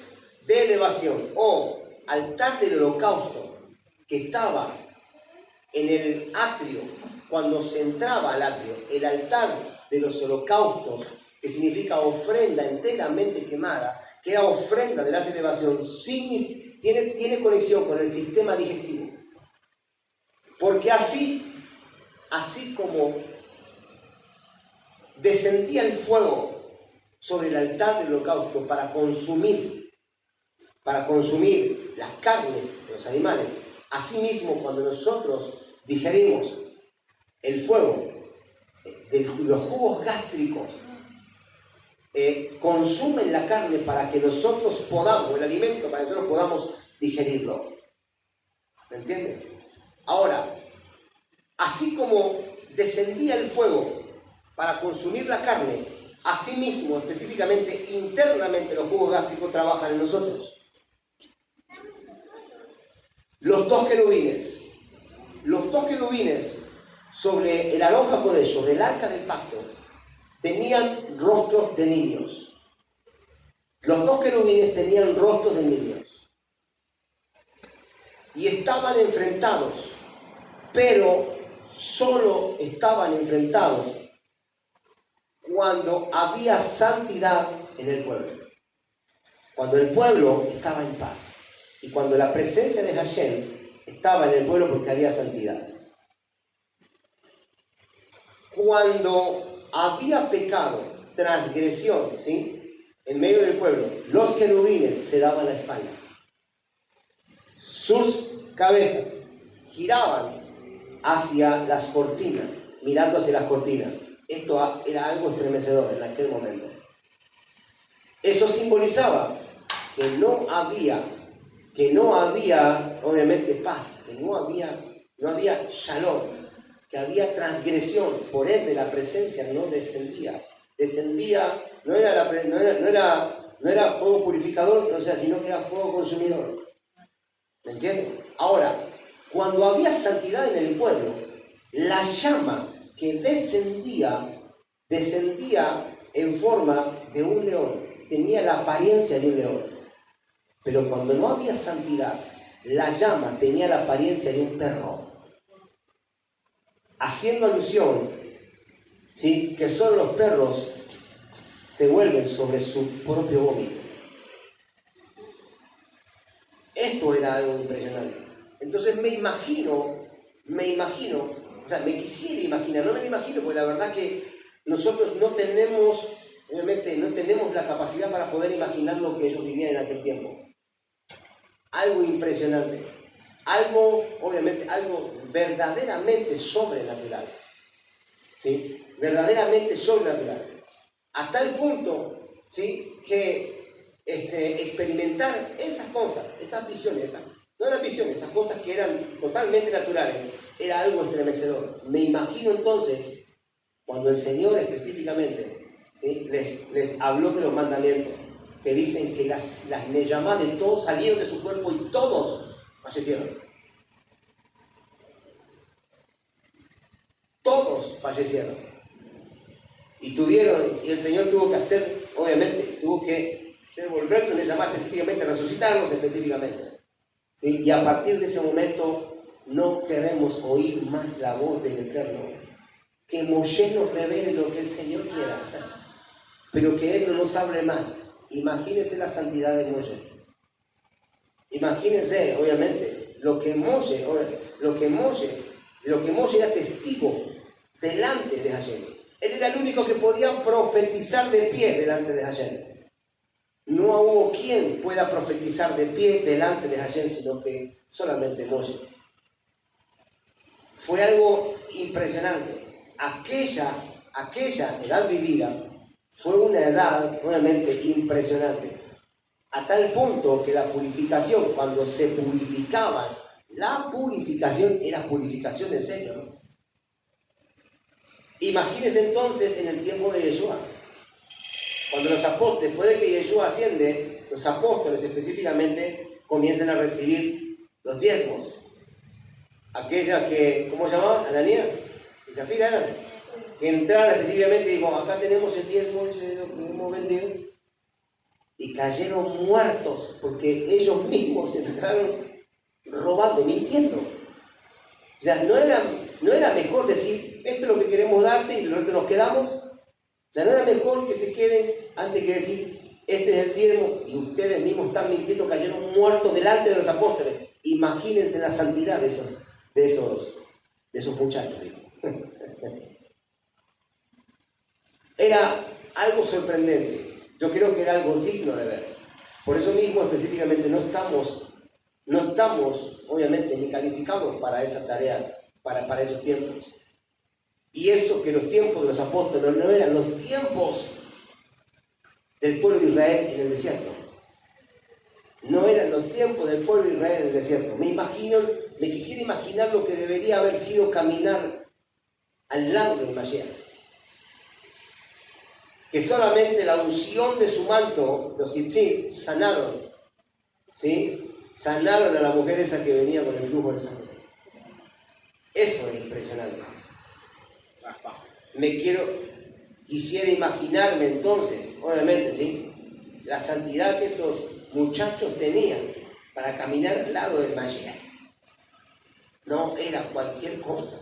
de elevación o altar del holocausto que estaba en el atrio, cuando se entraba al atrio, el altar de los holocaustos, que significa ofrenda enteramente quemada, que era ofrenda de la elevación, tiene conexión con el sistema digestivo. Porque así como descendía el fuego sobre el altar del holocausto para consumir las carnes de los animales, asimismo cuando nosotros digerimos el fuego de los jugos gástricos, consumen la carne para que nosotros podamos, el alimento para que nosotros podamos digerirlo. ¿Me entiendes? Ahora, así como descendía el fuego para consumir la carne, asimismo, específicamente, internamente los jugos gástricos trabajan en nosotros. Los dos querubines sobre el Aarón HaKodesh, sobre el arca del pacto, tenían rostros de niños. Los dos querubines tenían rostros de niños. Y estaban enfrentados, pero solo estaban enfrentados cuando había santidad en el pueblo. Cuando el pueblo estaba en paz. Y cuando la presencia de Hashem estaba en el pueblo porque había santidad. Cuando había pecado, transgresión, ¿sí? En medio del pueblo, los querubines se daban la espalda. Sus cabezas giraban hacia las cortinas, mirando hacia las cortinas. Esto era algo estremecedor en aquel momento. Eso simbolizaba que no había obviamente paz, que no había shalom, que había transgresión, por ende la presencia no descendía. Descendía, no era fuego purificador, o sea, sino que era fuego consumidor. ¿Me entienden? Ahora, cuando había santidad en el pueblo, la llama que descendía en forma de un león, tenía la apariencia de un león. Pero cuando no había santidad, la llama tenía la apariencia de un perro. Haciendo alusión, ¿sí?, que solo los perros se vuelven sobre su propio vómito. Esto era algo impresionante. Entonces me quisiera imaginar, no me lo imagino, porque la verdad que nosotros no tenemos, obviamente, no tenemos la capacidad para poder imaginar lo que ellos vivían en aquel tiempo. Algo impresionante, algo verdaderamente sobrenatural, ¿sí? Verdaderamente sobrenatural, a tal punto, ¿sí?, que experimentar esas cosas, esas visiones, no eran visiones, esas cosas que eran totalmente naturales, era algo estremecedor. Me imagino entonces cuando el Señor específicamente, ¿sí?, les habló de los mandamientos, que dicen que las Neyamá de todos salieron de su cuerpo y todos fallecieron. Todos fallecieron. Y el Señor tuvo que hacer, obviamente, tuvo que volver su Neyamá específicamente, resucitarlos específicamente, ¿sí? Y a partir de ese momento no queremos oír más la voz del Eterno. Que Moshe nos revele lo que el Señor quiera, pero que Él no nos hable más. Imagínense la santidad de Moshe. Imagínense, obviamente, lo que Moshe era testigo delante de Hashem. Él era el único que podía profetizar de pie delante de Hashem. No hubo quien pueda profetizar de pie delante de Hashem, sino que solamente Moshe. Fue algo impresionante. Aquella edad vivida fue una edad, obviamente, impresionante. A tal punto que la purificación, cuando se purificaban, la purificación era purificación en serio, ¿no? Imagínense entonces en el tiempo de Yeshua. Cuando los apóstoles, después de que Yeshua asciende, los apóstoles específicamente comienzan a recibir los diezmos. Aquella que, ¿cómo se llamaba? Ananías y Zafira eran. Que entraron específicamente y dijo, acá tenemos el diezmo, ese es lo que hemos vendido. Y cayeron muertos porque ellos mismos entraron robando, mintiendo. O sea, no era mejor decir, esto es lo que queremos darte y lo que nos quedamos. O sea, no era mejor que se queden antes que decir, este es el diezmo y ustedes mismos están mintiendo, cayeron muertos delante de los apóstoles. Imagínense la santidad de esos muchachos, digo. Era algo sorprendente. Yo creo que era algo digno de ver. Por eso mismo específicamente no estamos obviamente ni calificados para esa tarea, para esos tiempos. Y eso que los tiempos de los apóstoles no eran los tiempos del pueblo de Israel en el desierto. No eran los tiempos del pueblo de Israel en el desierto. Me quisiera imaginar lo que debería haber sido caminar al lado del Mashiach. Que solamente la unción de su manto, los tzitzit, sanaron, ¿sí? Sanaron a la mujer esa que venía con el flujo de sangre. Eso es impresionante. Quisiera imaginarme entonces, obviamente, ¿sí?, la santidad que esos muchachos tenían para caminar al lado del Mashiach. No era cualquier cosa.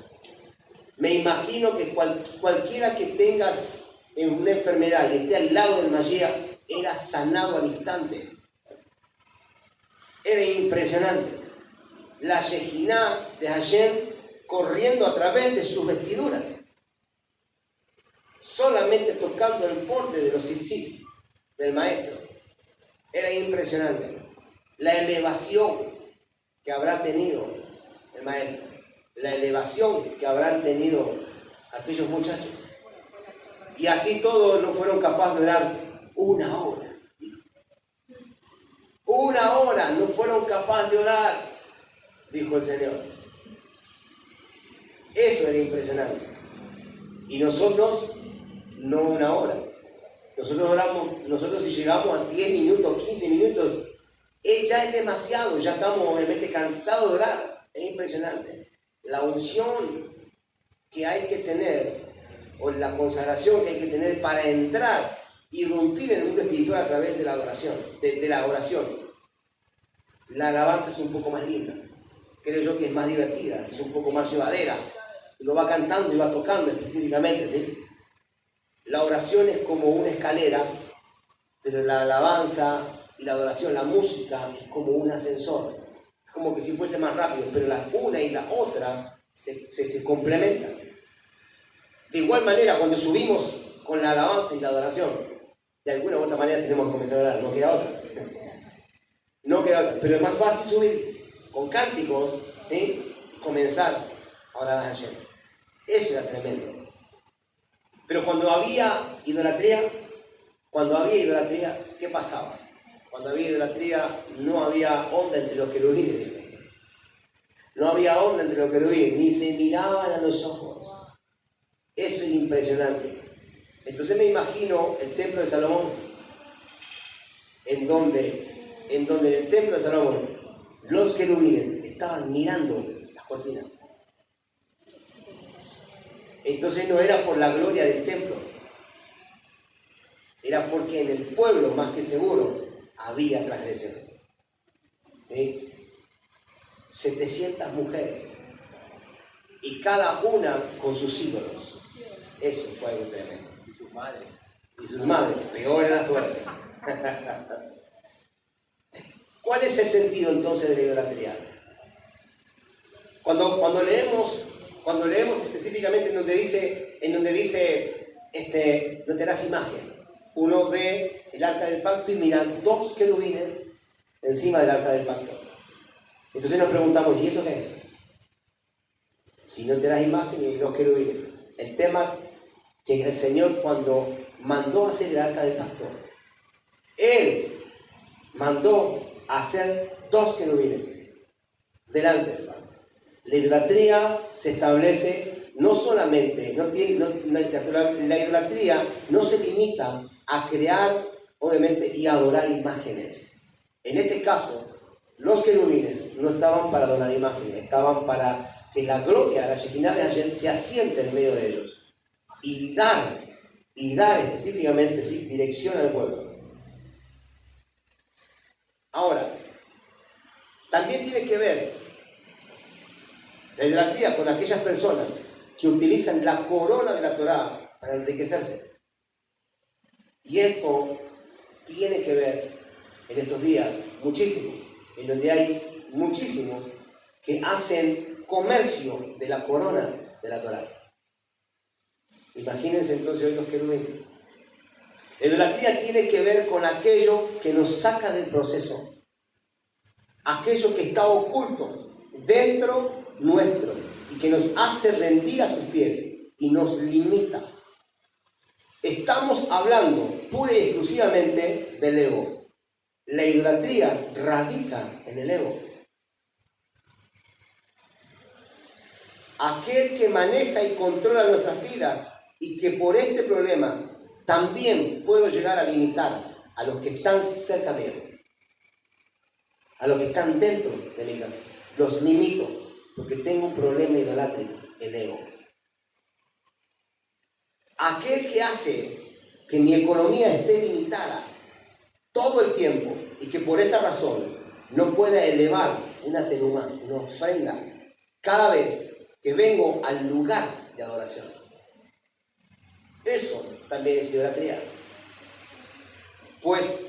Me imagino que cualquiera que tengas en una enfermedad y esté al lado del Mashiach era sanado al instante. Era impresionante. La Shejiná de Hashem corriendo a través de sus vestiduras, solamente tocando el borde de los tzitzit del maestro. Era impresionante la elevación que habrá tenido el maestro, la elevación que habrán tenido aquellos muchachos. Y así todos no fueron capaces de orar una hora. Una hora no fueron capaces de orar, dijo el Señor. Eso era impresionante. Y nosotros, no una hora. Nosotros si llegamos a 10 minutos, 15 minutos, ya es demasiado, ya estamos obviamente cansados de orar. Es impresionante. La unción que hay que tener, o la consagración que hay que tener para entrar, irrumpir en el mundo espiritual a través de la adoración, de la oración. La alabanza es un poco más linda. Creo yo que es más divertida, es un poco más llevadera. Uno va cantando y va tocando específicamente, ¿sí? La oración es como una escalera, pero la alabanza y la adoración, la música, es como un ascensor. Es como que si fuese más rápido, pero la una y la otra se complementan. De igual manera, cuando subimos con la alabanza y la adoración, de alguna u otra manera tenemos que comenzar a orar, no queda otra. No queda otra, pero es más fácil subir con cánticos, ¿sí? Y comenzar a orar a Hashem. Eso era tremendo. Pero cuando había idolatría, ¿qué pasaba? Cuando había idolatría, no había onda entre los querubines, digo. No había onda entre los querubines, ni se miraban a los ojos. Eso es impresionante. Entonces me imagino el templo de Salomón, en donde en el templo de Salomón los querubines estaban mirando las cortinas. Entonces no era por la gloria del templo, era porque en el pueblo, más que seguro, había transgresión. ¿Sí? 700 mujeres, y cada una con sus ídolos. Eso fue algo tremendo. Y sus madres, peor era la suerte. ¿Cuál es el sentido entonces de la idolatría? Cuando leemos específicamente en donde dice no te harás imagen, uno ve el arca del pacto y mira dos querubines encima del arca del pacto. Entonces nos preguntamos, ¿y eso qué es? Si no te harás imagen y dos querubines. El tema que el Señor, cuando mandó hacer el arca del pacto, Él mandó hacer dos querubines delante del pacto. La idolatría se establece no solamente, la idolatría no se limita a crear, obviamente, y adorar imágenes. En este caso, los querubines no estaban para adorar imágenes, estaban para que la gloria, la Shekinah de Hashem, se asiente en medio de ellos y dar específicamente, ¿sí?, dirección al pueblo. Ahora, también tiene que ver la idolatría con aquellas personas que utilizan la corona de la Torá para enriquecerse. Y esto tiene que ver en estos días muchísimo, en donde hay muchísimos que hacen comercio de la corona de la Torá. Imagínense entonces hoy los querubines. La idolatría tiene que ver con aquello que nos saca del proceso, aquello que está oculto dentro nuestro y que nos hace rendir a sus pies y nos limita. Estamos hablando pura y exclusivamente del ego. La idolatría radica en el ego. Aquel que maneja y controla nuestras vidas, y que por este problema también puedo llegar a limitar a los que están cerca mío, a los que están dentro de mi casa. Los limito porque tengo un problema idolátrico, el ego. Aquel que hace que mi economía esté limitada todo el tiempo y que por esta razón no pueda elevar una terumá, una ofrenda, cada vez que vengo al lugar de adoración. Eso también es idolatría. Pues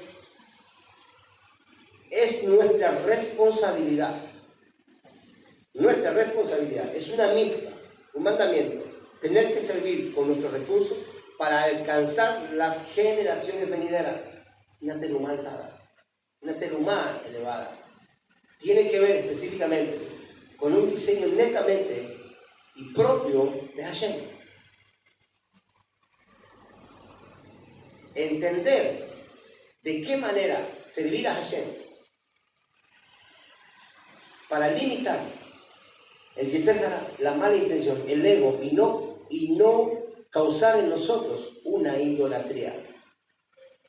es nuestra responsabilidad. Nuestra responsabilidad es una misma, un mandamiento, tener que servir con nuestros recursos para alcanzar las generaciones venideras. Una terumá alzada, una terumá elevada. Tiene que ver específicamente con un diseño netamente y propio de Hashem. Entender de qué manera servir a Hashem para limitar el Yetzer Hara, la mala intención, el ego, y no causar en nosotros una idolatría.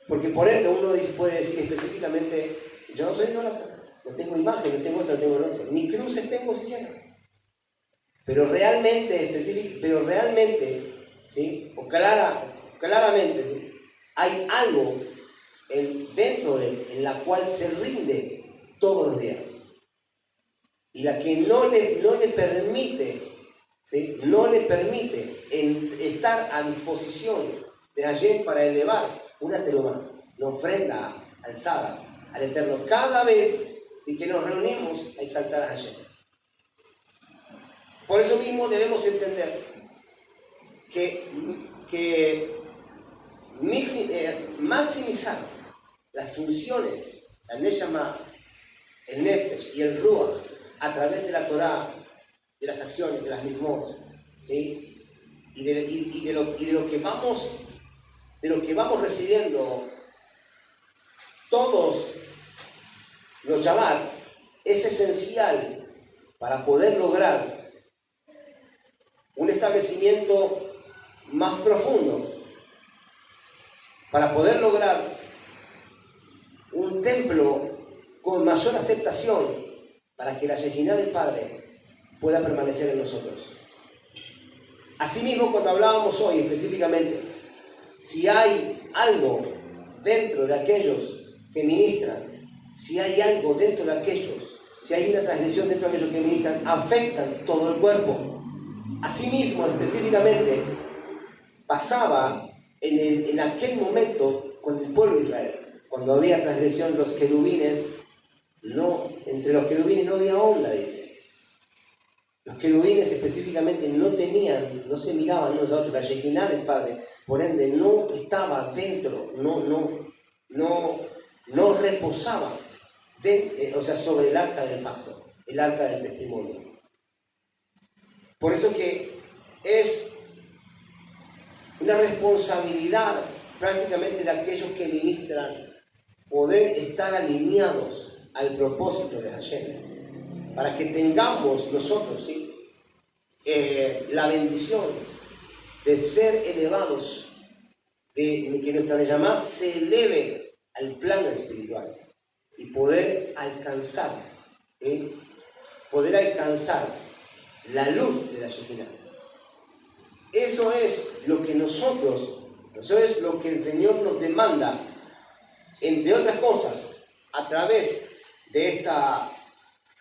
Porque por ende uno puede decir específicamente, yo no soy idólatra, no tengo imagen, no tengo esto, no tengo el otro, ni cruces tengo siquiera. Pero realmente, ¿sí? O claramente, ¿sí? Hay algo dentro de él en la cual se rinde todos los días. Y la que no le permite, ¿sí? No le permite estar a disposición de Hashem para elevar una teruma, una ofrenda alzada al Eterno cada vez, ¿sí? Que nos reunimos a exaltar a Hashem. Por eso mismo debemos entender que maximizar las funciones, la Neshama, el Nefesh y el Ruach a través de la Torah, de las acciones, de las mismos, ¿sí? y de lo que vamos recibiendo todos los Shabbat, es esencial para poder lograr un establecimiento más profundo, para poder lograr un templo con mayor aceptación, para que la Shejinah del Padre pueda permanecer en nosotros. Asimismo, cuando hablábamos hoy específicamente, si hay algo dentro de aquellos que ministran, si hay algo dentro de aquellos, si hay una transgresión dentro de aquellos que ministran, afectan todo el cuerpo. Asimismo, específicamente, pasaba en aquel momento con el pueblo de Israel. Cuando había transgresión, los querubines, entre los querubines no había onda, dice. Los querubines específicamente no se miraban unos a otros, la Shekinah del Padre, por ende no estaba dentro, no reposaba sobre el arca del pacto, el arca del testimonio. Por eso que es una responsabilidad prácticamente de aquellos que ministran poder estar alineados al propósito de Hashem, para que tengamos nosotros, ¿sí? La bendición de ser elevados, de que nuestra llamada se eleve al plano espiritual y poder alcanzar la luz de la Shekinah. Eso es lo que eso es lo que el Señor nos demanda, entre otras cosas, a través de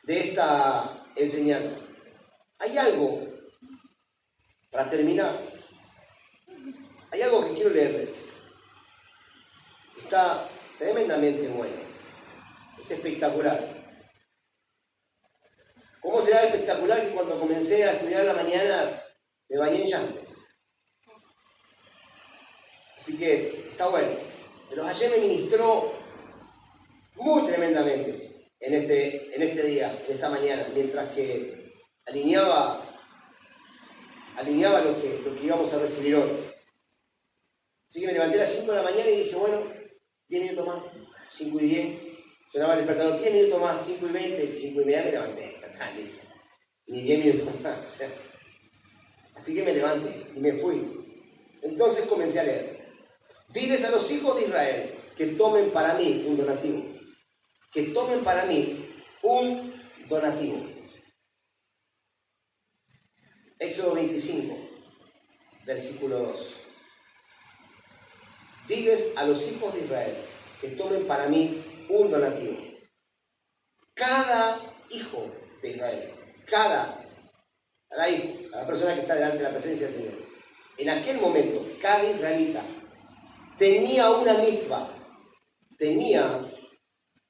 esta enseñanza. Hay algo, para terminar, hay algo que quiero leerles. Está tremendamente bueno. Es espectacular. ¿Cómo será espectacular que cuando comencé a estudiar en la mañana me bañé en llanto? Así que está bueno. Pero Hashem me ministró muy tremendamente en este día, en esta mañana, mientras que alineaba lo que íbamos a recibir hoy. Así que me levanté a las 5 de la mañana y dije, bueno, 10 minutos más, 5 y 10. Sonaba el despertador, 10 minutos más, 5 y 20, 5 y media me levanté. Ni 10 minutos más. Así que me levanté y me fui. Entonces comencé a leer. Diles a los hijos de Israel que tomen para mí un donativo. Que tomen para mí un donativo. Éxodo 25, versículo 2. Diles a los hijos de Israel que tomen para mí un donativo. Cada hijo de Israel, cada hijo, cada persona que está delante de la presencia del Señor, en aquel momento, cada israelita tenía una mitzvah, tenía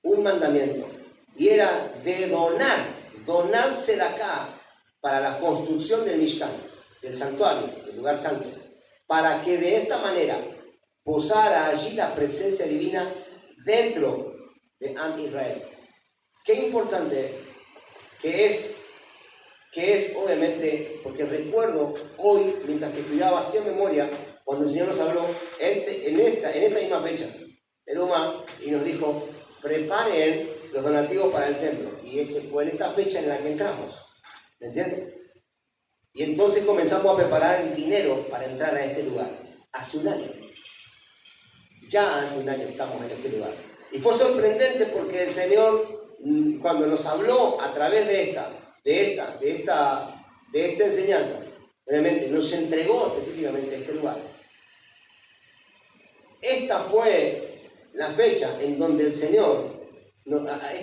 un mandamiento, y era de donarse de acá para la construcción del Mishkan, del santuario, del lugar santo, para que de esta manera posara allí la presencia divina dentro de Am Israel. Qué importante que es obviamente, porque recuerdo hoy, mientras que estudiaba hacía memoria, cuando el Señor nos habló en esta misma fecha, y nos dijo, preparen los donativos para el templo. Y ese fue en esta fecha en la que entramos. ¿Me entienden? Y entonces comenzamos a preparar el dinero para entrar a este lugar. Hace un año. Ya hace un año estamos en este lugar. Y fue sorprendente porque el Señor, cuando nos habló a través de esta enseñanza, obviamente nos entregó específicamente a este lugar. Esta fue la fecha en donde el Señor,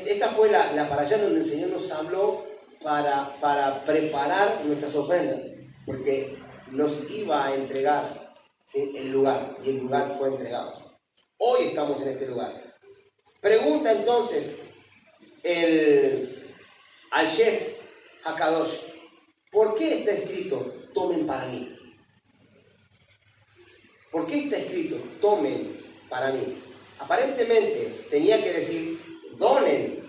esta fue la para allá donde el Señor nos habló para preparar nuestras ofrendas, porque nos iba a entregar, ¿sí?, el lugar, y el lugar fue entregado. Hoy estamos en este lugar. Pregunta entonces al Sheikh Hakadosh, ¿por qué está escrito tomen para mí? ¿Por qué está escrito tomen para mí? Aparentemente tenía que decir donen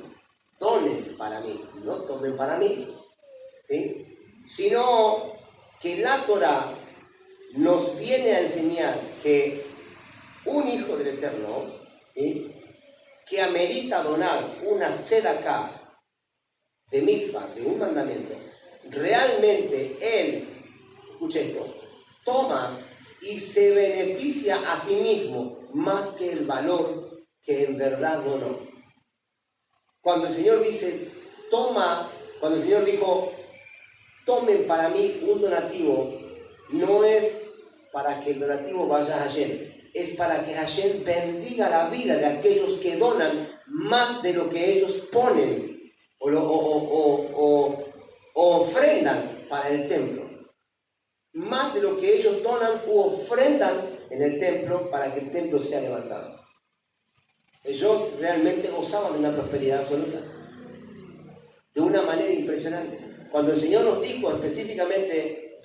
para mí, no tomen para mí, ¿sí? Sino que la Torah nos viene a enseñar que un hijo del Eterno, ¿sí?, que amerita donar una sedacá de misma, de un mandamiento, realmente él, escuche esto, toma y se beneficia a sí mismo más que el valor que en verdad donó. Cuando el Señor dice, cuando el Señor dijo, tomen para mí un donativo, no es para que el donativo vaya a Hashem, es para que Hashem bendiga la vida de aquellos que donan más de lo que ellos ponen o ofrendan para el templo. Más de lo que ellos donan u ofrendan en el templo para que el templo sea levantado. Ellos realmente gozaban de una prosperidad absoluta, de una manera impresionante. Cuando el Señor nos dijo específicamente,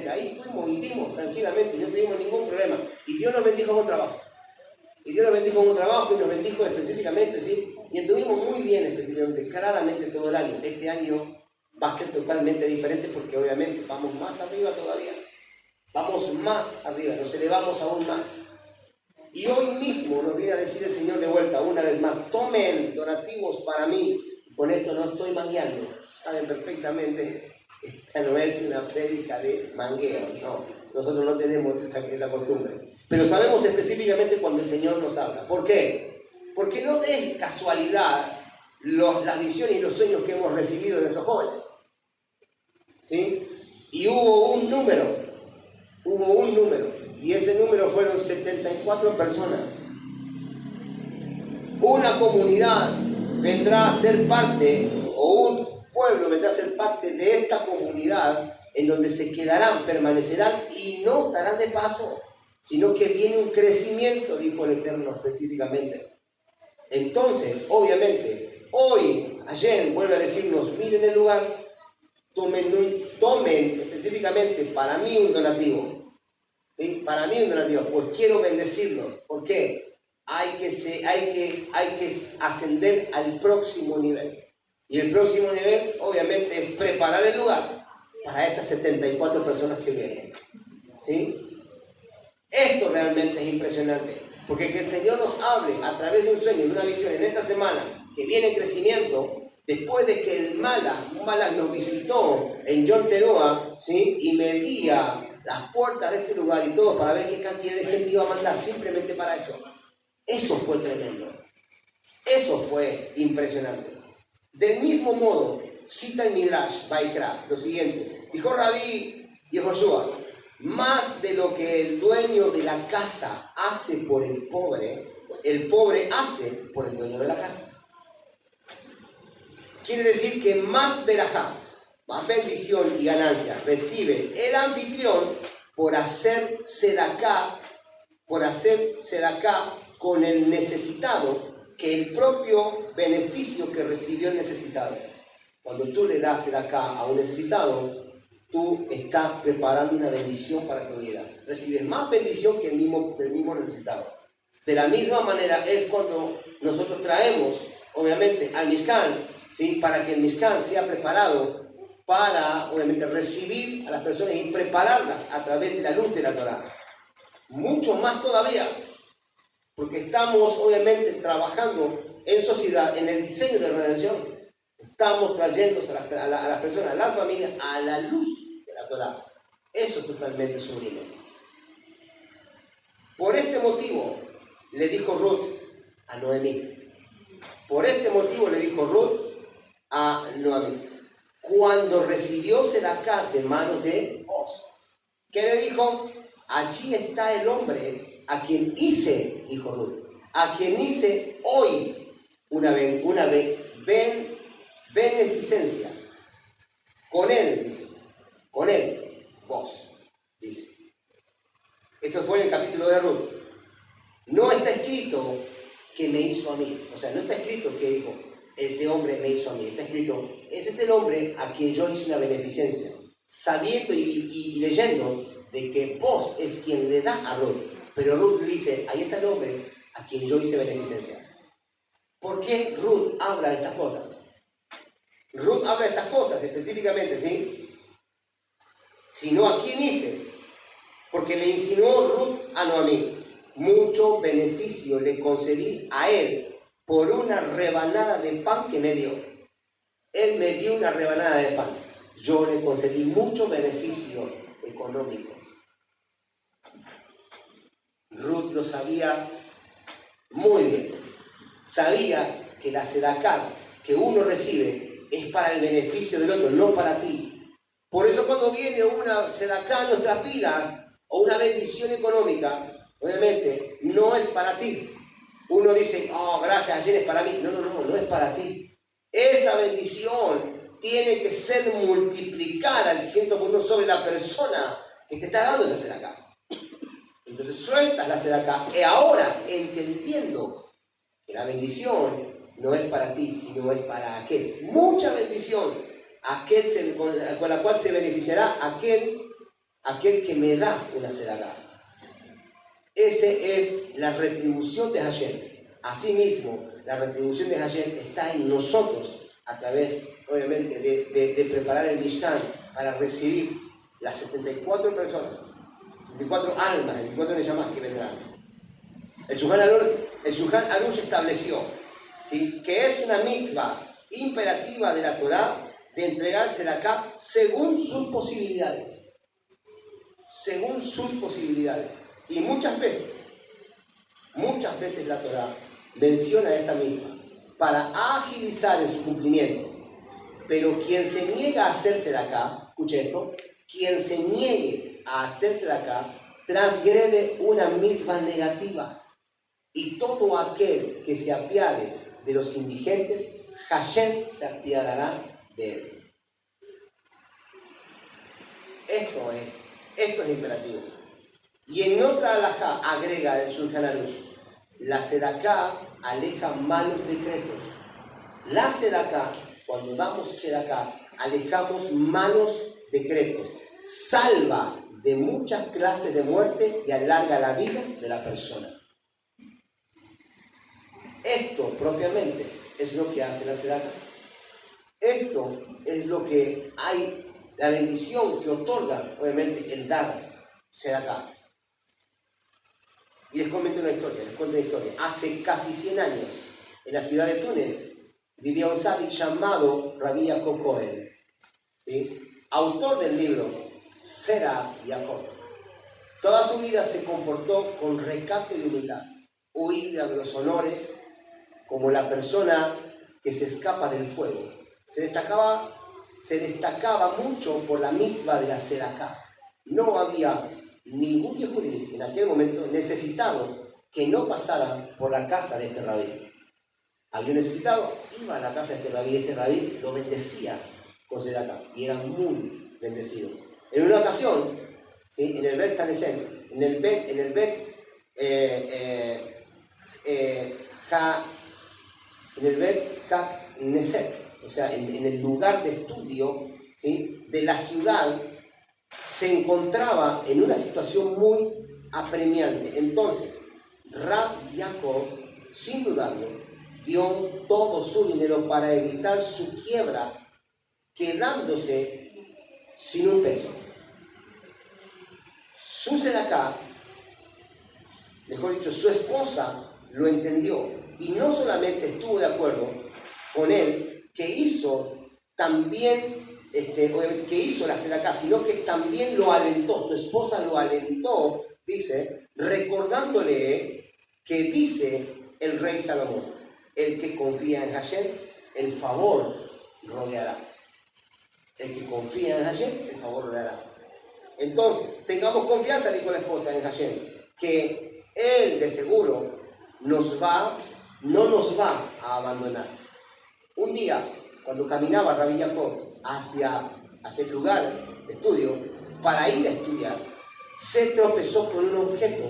ahí fuimos y dimos tranquilamente, y no tuvimos ningún problema. Y Dios nos bendijo con trabajo. Y nos bendijo específicamente, ¿sí? Y estuvimos muy bien específicamente, claramente todo el año. Este año va a ser totalmente diferente porque obviamente vamos más arriba todavía. Vamos más arriba, nos elevamos aún más. Y hoy mismo nos viene a decir el Señor de vuelta, una vez más, tomen donativos para mí. Y con esto no estoy mangueando. Saben perfectamente, esta no es una prédica de mangueo, no. Nosotros no tenemos esa costumbre. Pero sabemos específicamente cuando el Señor nos habla. ¿Por qué? Porque no es casualidad las visiones y los sueños que hemos recibido de nuestros jóvenes. ¿Sí? Y hubo un número. Y ese número fueron 74 personas. Una comunidad vendrá a ser parte, o un pueblo vendrá a ser parte de esta comunidad, en donde se quedarán, permanecerán y no estarán de paso, sino que viene un crecimiento, dijo el Eterno específicamente. Entonces, obviamente, hoy, ayer vuelve a decirnos, miren el lugar, tomen específicamente para mí un donativo. ¿Sí? Para mí un donativo, pues quiero bendecirlos. ¿Por qué? Hay que ascender al próximo nivel. Y el próximo nivel, obviamente, es preparar el lugar para esas 74 personas que vienen. ¿Sí? Esto realmente es impresionante. Porque que el Señor nos hable a través de un sueño, de una visión en esta semana, que viene en crecimiento, después de que un Malach nos visitó en Yom Teruah, ¿sí?, y medía las puertas de este lugar y todo para ver qué cantidad de gente iba a mandar, simplemente para eso. Eso fue tremendo. Eso fue impresionante. Del mismo modo, cita el Midrash Vaikra lo siguiente. Dijo Rabí Yehoshua, más de lo que el dueño de la casa hace por el pobre hace por el dueño de la casa. Quiere decir que más verajá, más bendición y ganancia recibe el anfitrión por hacer sedaká con el necesitado, que el propio beneficio que recibió el necesitado. Cuando tú le das sedaká a un necesitado, tú estás preparando una bendición para tu vida. Recibes más bendición que el mismo necesitado. De la misma manera es cuando nosotros traemos, obviamente, al Mishkan, ¿sí?, para que el Mishkan sea preparado para, obviamente, recibir a las personas y prepararlas a través de la luz de la Torah. Mucho más todavía, porque estamos, obviamente, trabajando en sociedad, en el diseño de redención. Estamos trayendo a las personas, a la familia, a la luz de la Torá. Eso es totalmente sublime. Por este motivo le dijo Ruth a Noemí. Por este motivo le dijo Ruth a Noemí. Cuando recibió Sedacá de manos de Boaz. ¿Qué le dijo? Allí está el hombre a quien hice, dijo Ruth, a quien hice hoy una beneficencia. Con él, dice. Con él, Boaz, dice. Esto fue en el capítulo de Ruth. No está escrito que me hizo a mí. O sea, no está escrito que dijo, este hombre me hizo a mí. Está escrito, ese es el hombre a quien yo hice una beneficencia. Sabiendo y leyendo de que Boaz es quien le da a Ruth. Pero Ruth le dice, ahí está el hombre a quien yo hice beneficencia. ¿Por qué Ruth habla de estas cosas? Ruth habla de estas cosas específicamente, ¿sí? Sino a quién hice. Porque le insinuó Ruth a Noemí. Mucho beneficio le concedí a él por una rebanada de pan que me dio. Él me dio una rebanada de pan. Yo le concedí muchos beneficios económicos. Ruth lo sabía muy bien. Sabía que la sedacá que uno recibe es para el beneficio del otro, no para ti. Por eso cuando viene una sedacá en nuestras vidas o una bendición económica, obviamente no es para ti. Uno dice, oh, gracias, ayer es para mí. No es para ti. Esa bendición tiene que ser multiplicada al 100% sobre la persona que te está dando esa sedacá. Entonces sueltas la sedacá y ahora entendiendo que la bendición no es para ti, sino es para aquel. Mucha bendición, con la cual se beneficiará aquel que me da una sedacá. Esa es la retribución de Hashem. Asimismo, la retribución de Hashem está en nosotros a través, obviamente, de preparar el Mishkan para recibir las 74 personas, 74 almas, 74 Neshamás que vendrán. El Shulchan Aruch estableció, ¿sí?, que es una mitzvah imperativa de la Torá de entregársela acá según sus posibilidades. Según sus posibilidades. Y muchas veces la Torá menciona esta misma para agilizar en su cumplimiento. Pero quien se niega a hacerse de acá, escuche esto, quien se niegue a hacerse de acá, transgrede una misma negativa. Y todo aquel que se apiade de los indigentes, Hashem se apiadará de él. Esto es imperativo. Y en otra alajá agrega el Shulchan Aruch, la sedacá aleja malos decretos. La sedacá, cuando damos sedacá, alejamos malos decretos. Salva de muchas clases de muerte y alarga la vida de la persona. Esto propiamente es lo que hace la sedacá. Esto es lo que hay, la bendición que otorga, obviamente, el dar sedacá. Y les cuento una historia. Hace casi 100 años, en la ciudad de Túnez, vivía un sádic llamado Rabbi Yaakov Cohen, ¿sí?, autor del libro Sera Yaakov. Toda su vida se comportó con recato y humildad, huida de los honores, como la persona que se escapa del fuego. Se destacaba mucho por la misma de la sedacá. No había ningún yehudí en aquel momento necesitado que no pasara por la casa de este rabí. Había un necesitado, iba a la casa de este rabí lo bendecía con sedacá y era muy bendecido. En una ocasión, ¿sí?, en el Bet Knesset, en el Bet Knesset, o sea, en el lugar de estudio, ¿sí?, de la ciudad, se encontraba en una situación muy apremiante. Entonces, Rab Yaakov, sin dudarlo, dio todo su dinero para evitar su quiebra, quedándose sin un peso. Su sedacá, mejor dicho, su esposa lo entendió y no solamente estuvo de acuerdo con él, que hizo también, obviamente, que hizo la Sedaká, sino que también lo alentó, su esposa lo alentó, dice, recordándole que dice el rey Salomón, el que confía en Hashem, el favor rodeará. El que confía en Hashem, el favor rodeará. Entonces, tengamos confianza, dijo la esposa, en Hashem, que Él de seguro no nos va a abandonar. Un día, cuando caminaba Rabbi Jacob hacia el lugar de estudio, para ir a estudiar, se tropezó con un objeto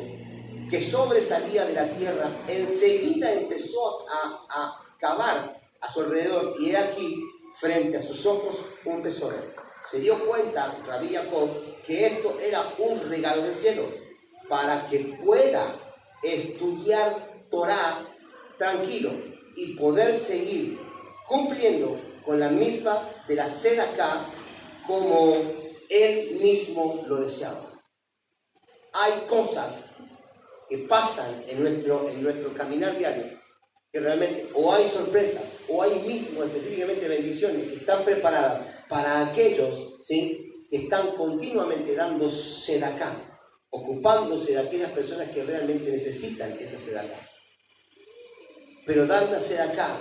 que sobresalía de la tierra. Enseguida empezó a cavar a su alrededor y he aquí, frente a sus ojos, un tesoro. Se dio cuenta Rabbi Jacob que esto era un regalo del cielo para que pueda estudiar Torah tranquilo y poder seguir cumpliendo con la misma de la Sedaká como él mismo lo deseaba. Hay cosas que pasan en nuestro caminar diario que realmente o hay sorpresas o hay mismo específicamente bendiciones que están preparadas para aquellos, ¿sí?, que están continuamente dando Sedaká, ocupándose de aquellas personas que realmente necesitan esa Sedaká. Pero dar una Sedaká,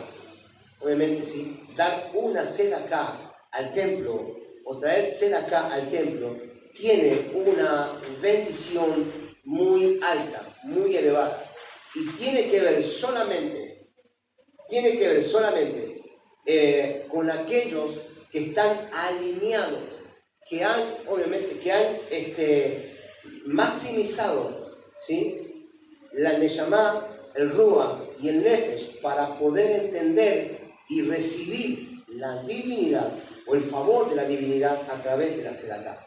obviamente, ¿sí?, dar una Sedaká al templo o traer Sedaká al templo tiene una bendición muy alta, muy elevada, y tiene que ver solamente con aquellos que están alineados, que han maximizado, ¿sí?, la Neshama, el Ruach y el Nefesh para poder entender y recibir la divinidad o el favor de la divinidad a través de la Sedaká.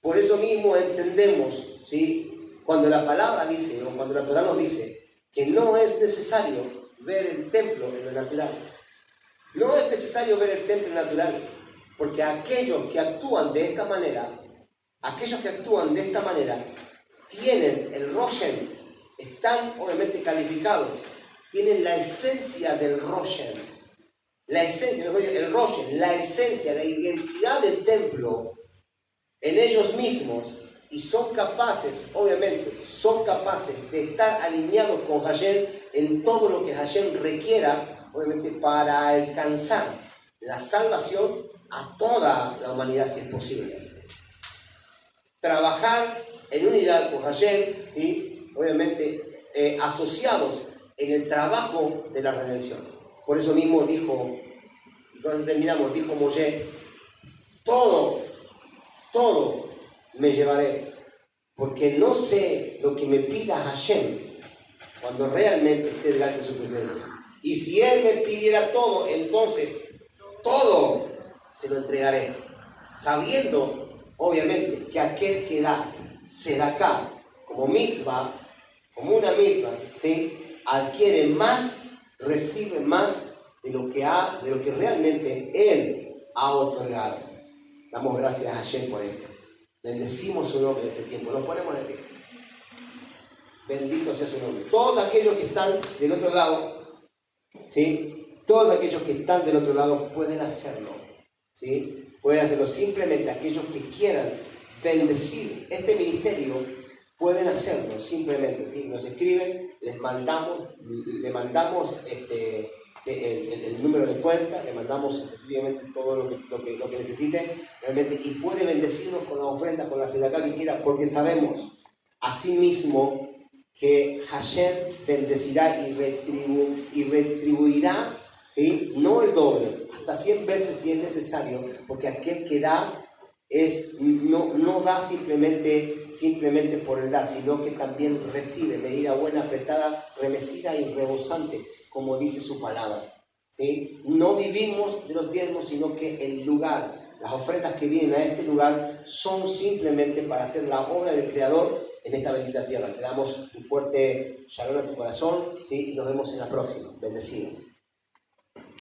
Por eso mismo entendemos, ¿sí?, cuando la palabra dice, o cuando la Torah nos dice, que no es necesario ver el templo en lo natural. No es necesario ver el templo natural, porque aquellos que actúan de esta manera, tienen el Roshem, están obviamente calificados, tienen la esencia del Roshem, el Roshem, la esencia, la identidad del templo en ellos mismos, y son capaces de estar alineados con Hashem en todo lo que Hashem requiera, obviamente, para alcanzar la salvación a toda la humanidad, si es posible. Trabajar en unidad con Hashem, ¿sí?, obviamente, asociados en el trabajo de la redención. Por eso mismo dijo, y cuando terminamos, dijo Moshe, todo me llevaré, porque no sé lo que me pida Hashem cuando realmente esté delante de su presencia. Y si Él me pidiera todo, entonces todo se lo entregaré, sabiendo, obviamente, que aquel que da Sedaká como una misma, ¿sí?, adquiere más, recibe más de lo que realmente Él ha otorgado. Damos gracias a Hashem por esto. Bendecimos su nombre en este tiempo. Nos ponemos de pie. Bendito sea su nombre. Todos aquellos que están del otro lado, ¿sí?, todos aquellos que están del otro lado pueden hacerlo, ¿sí? Pueden hacerlo. Simplemente aquellos que quieran bendecir este ministerio pueden hacerlo. Simplemente, ¿sí? Nos escriben, le mandamos el número de cuenta, le mandamos específicamente todo lo que necesite realmente, y puede bendecirnos con la ofrenda, con la Sedaká que quiera, porque sabemos asimismo que Hashem bendecirá y retribuirá, ¿sí?, no el doble, hasta 100 veces si es necesario, porque aquel que da no da simplemente por el dar, sino que también recibe, medida buena, apretada, remecida y rebosante, como dice su palabra, ¿sí? No vivimos de los diezmos, sino que el lugar, las ofrendas que vienen a este lugar son simplemente para hacer la obra del Creador en esta bendita tierra. Te damos un fuerte shalom a tu corazón, ¿sí?, y nos vemos en la próxima. Bendecidos.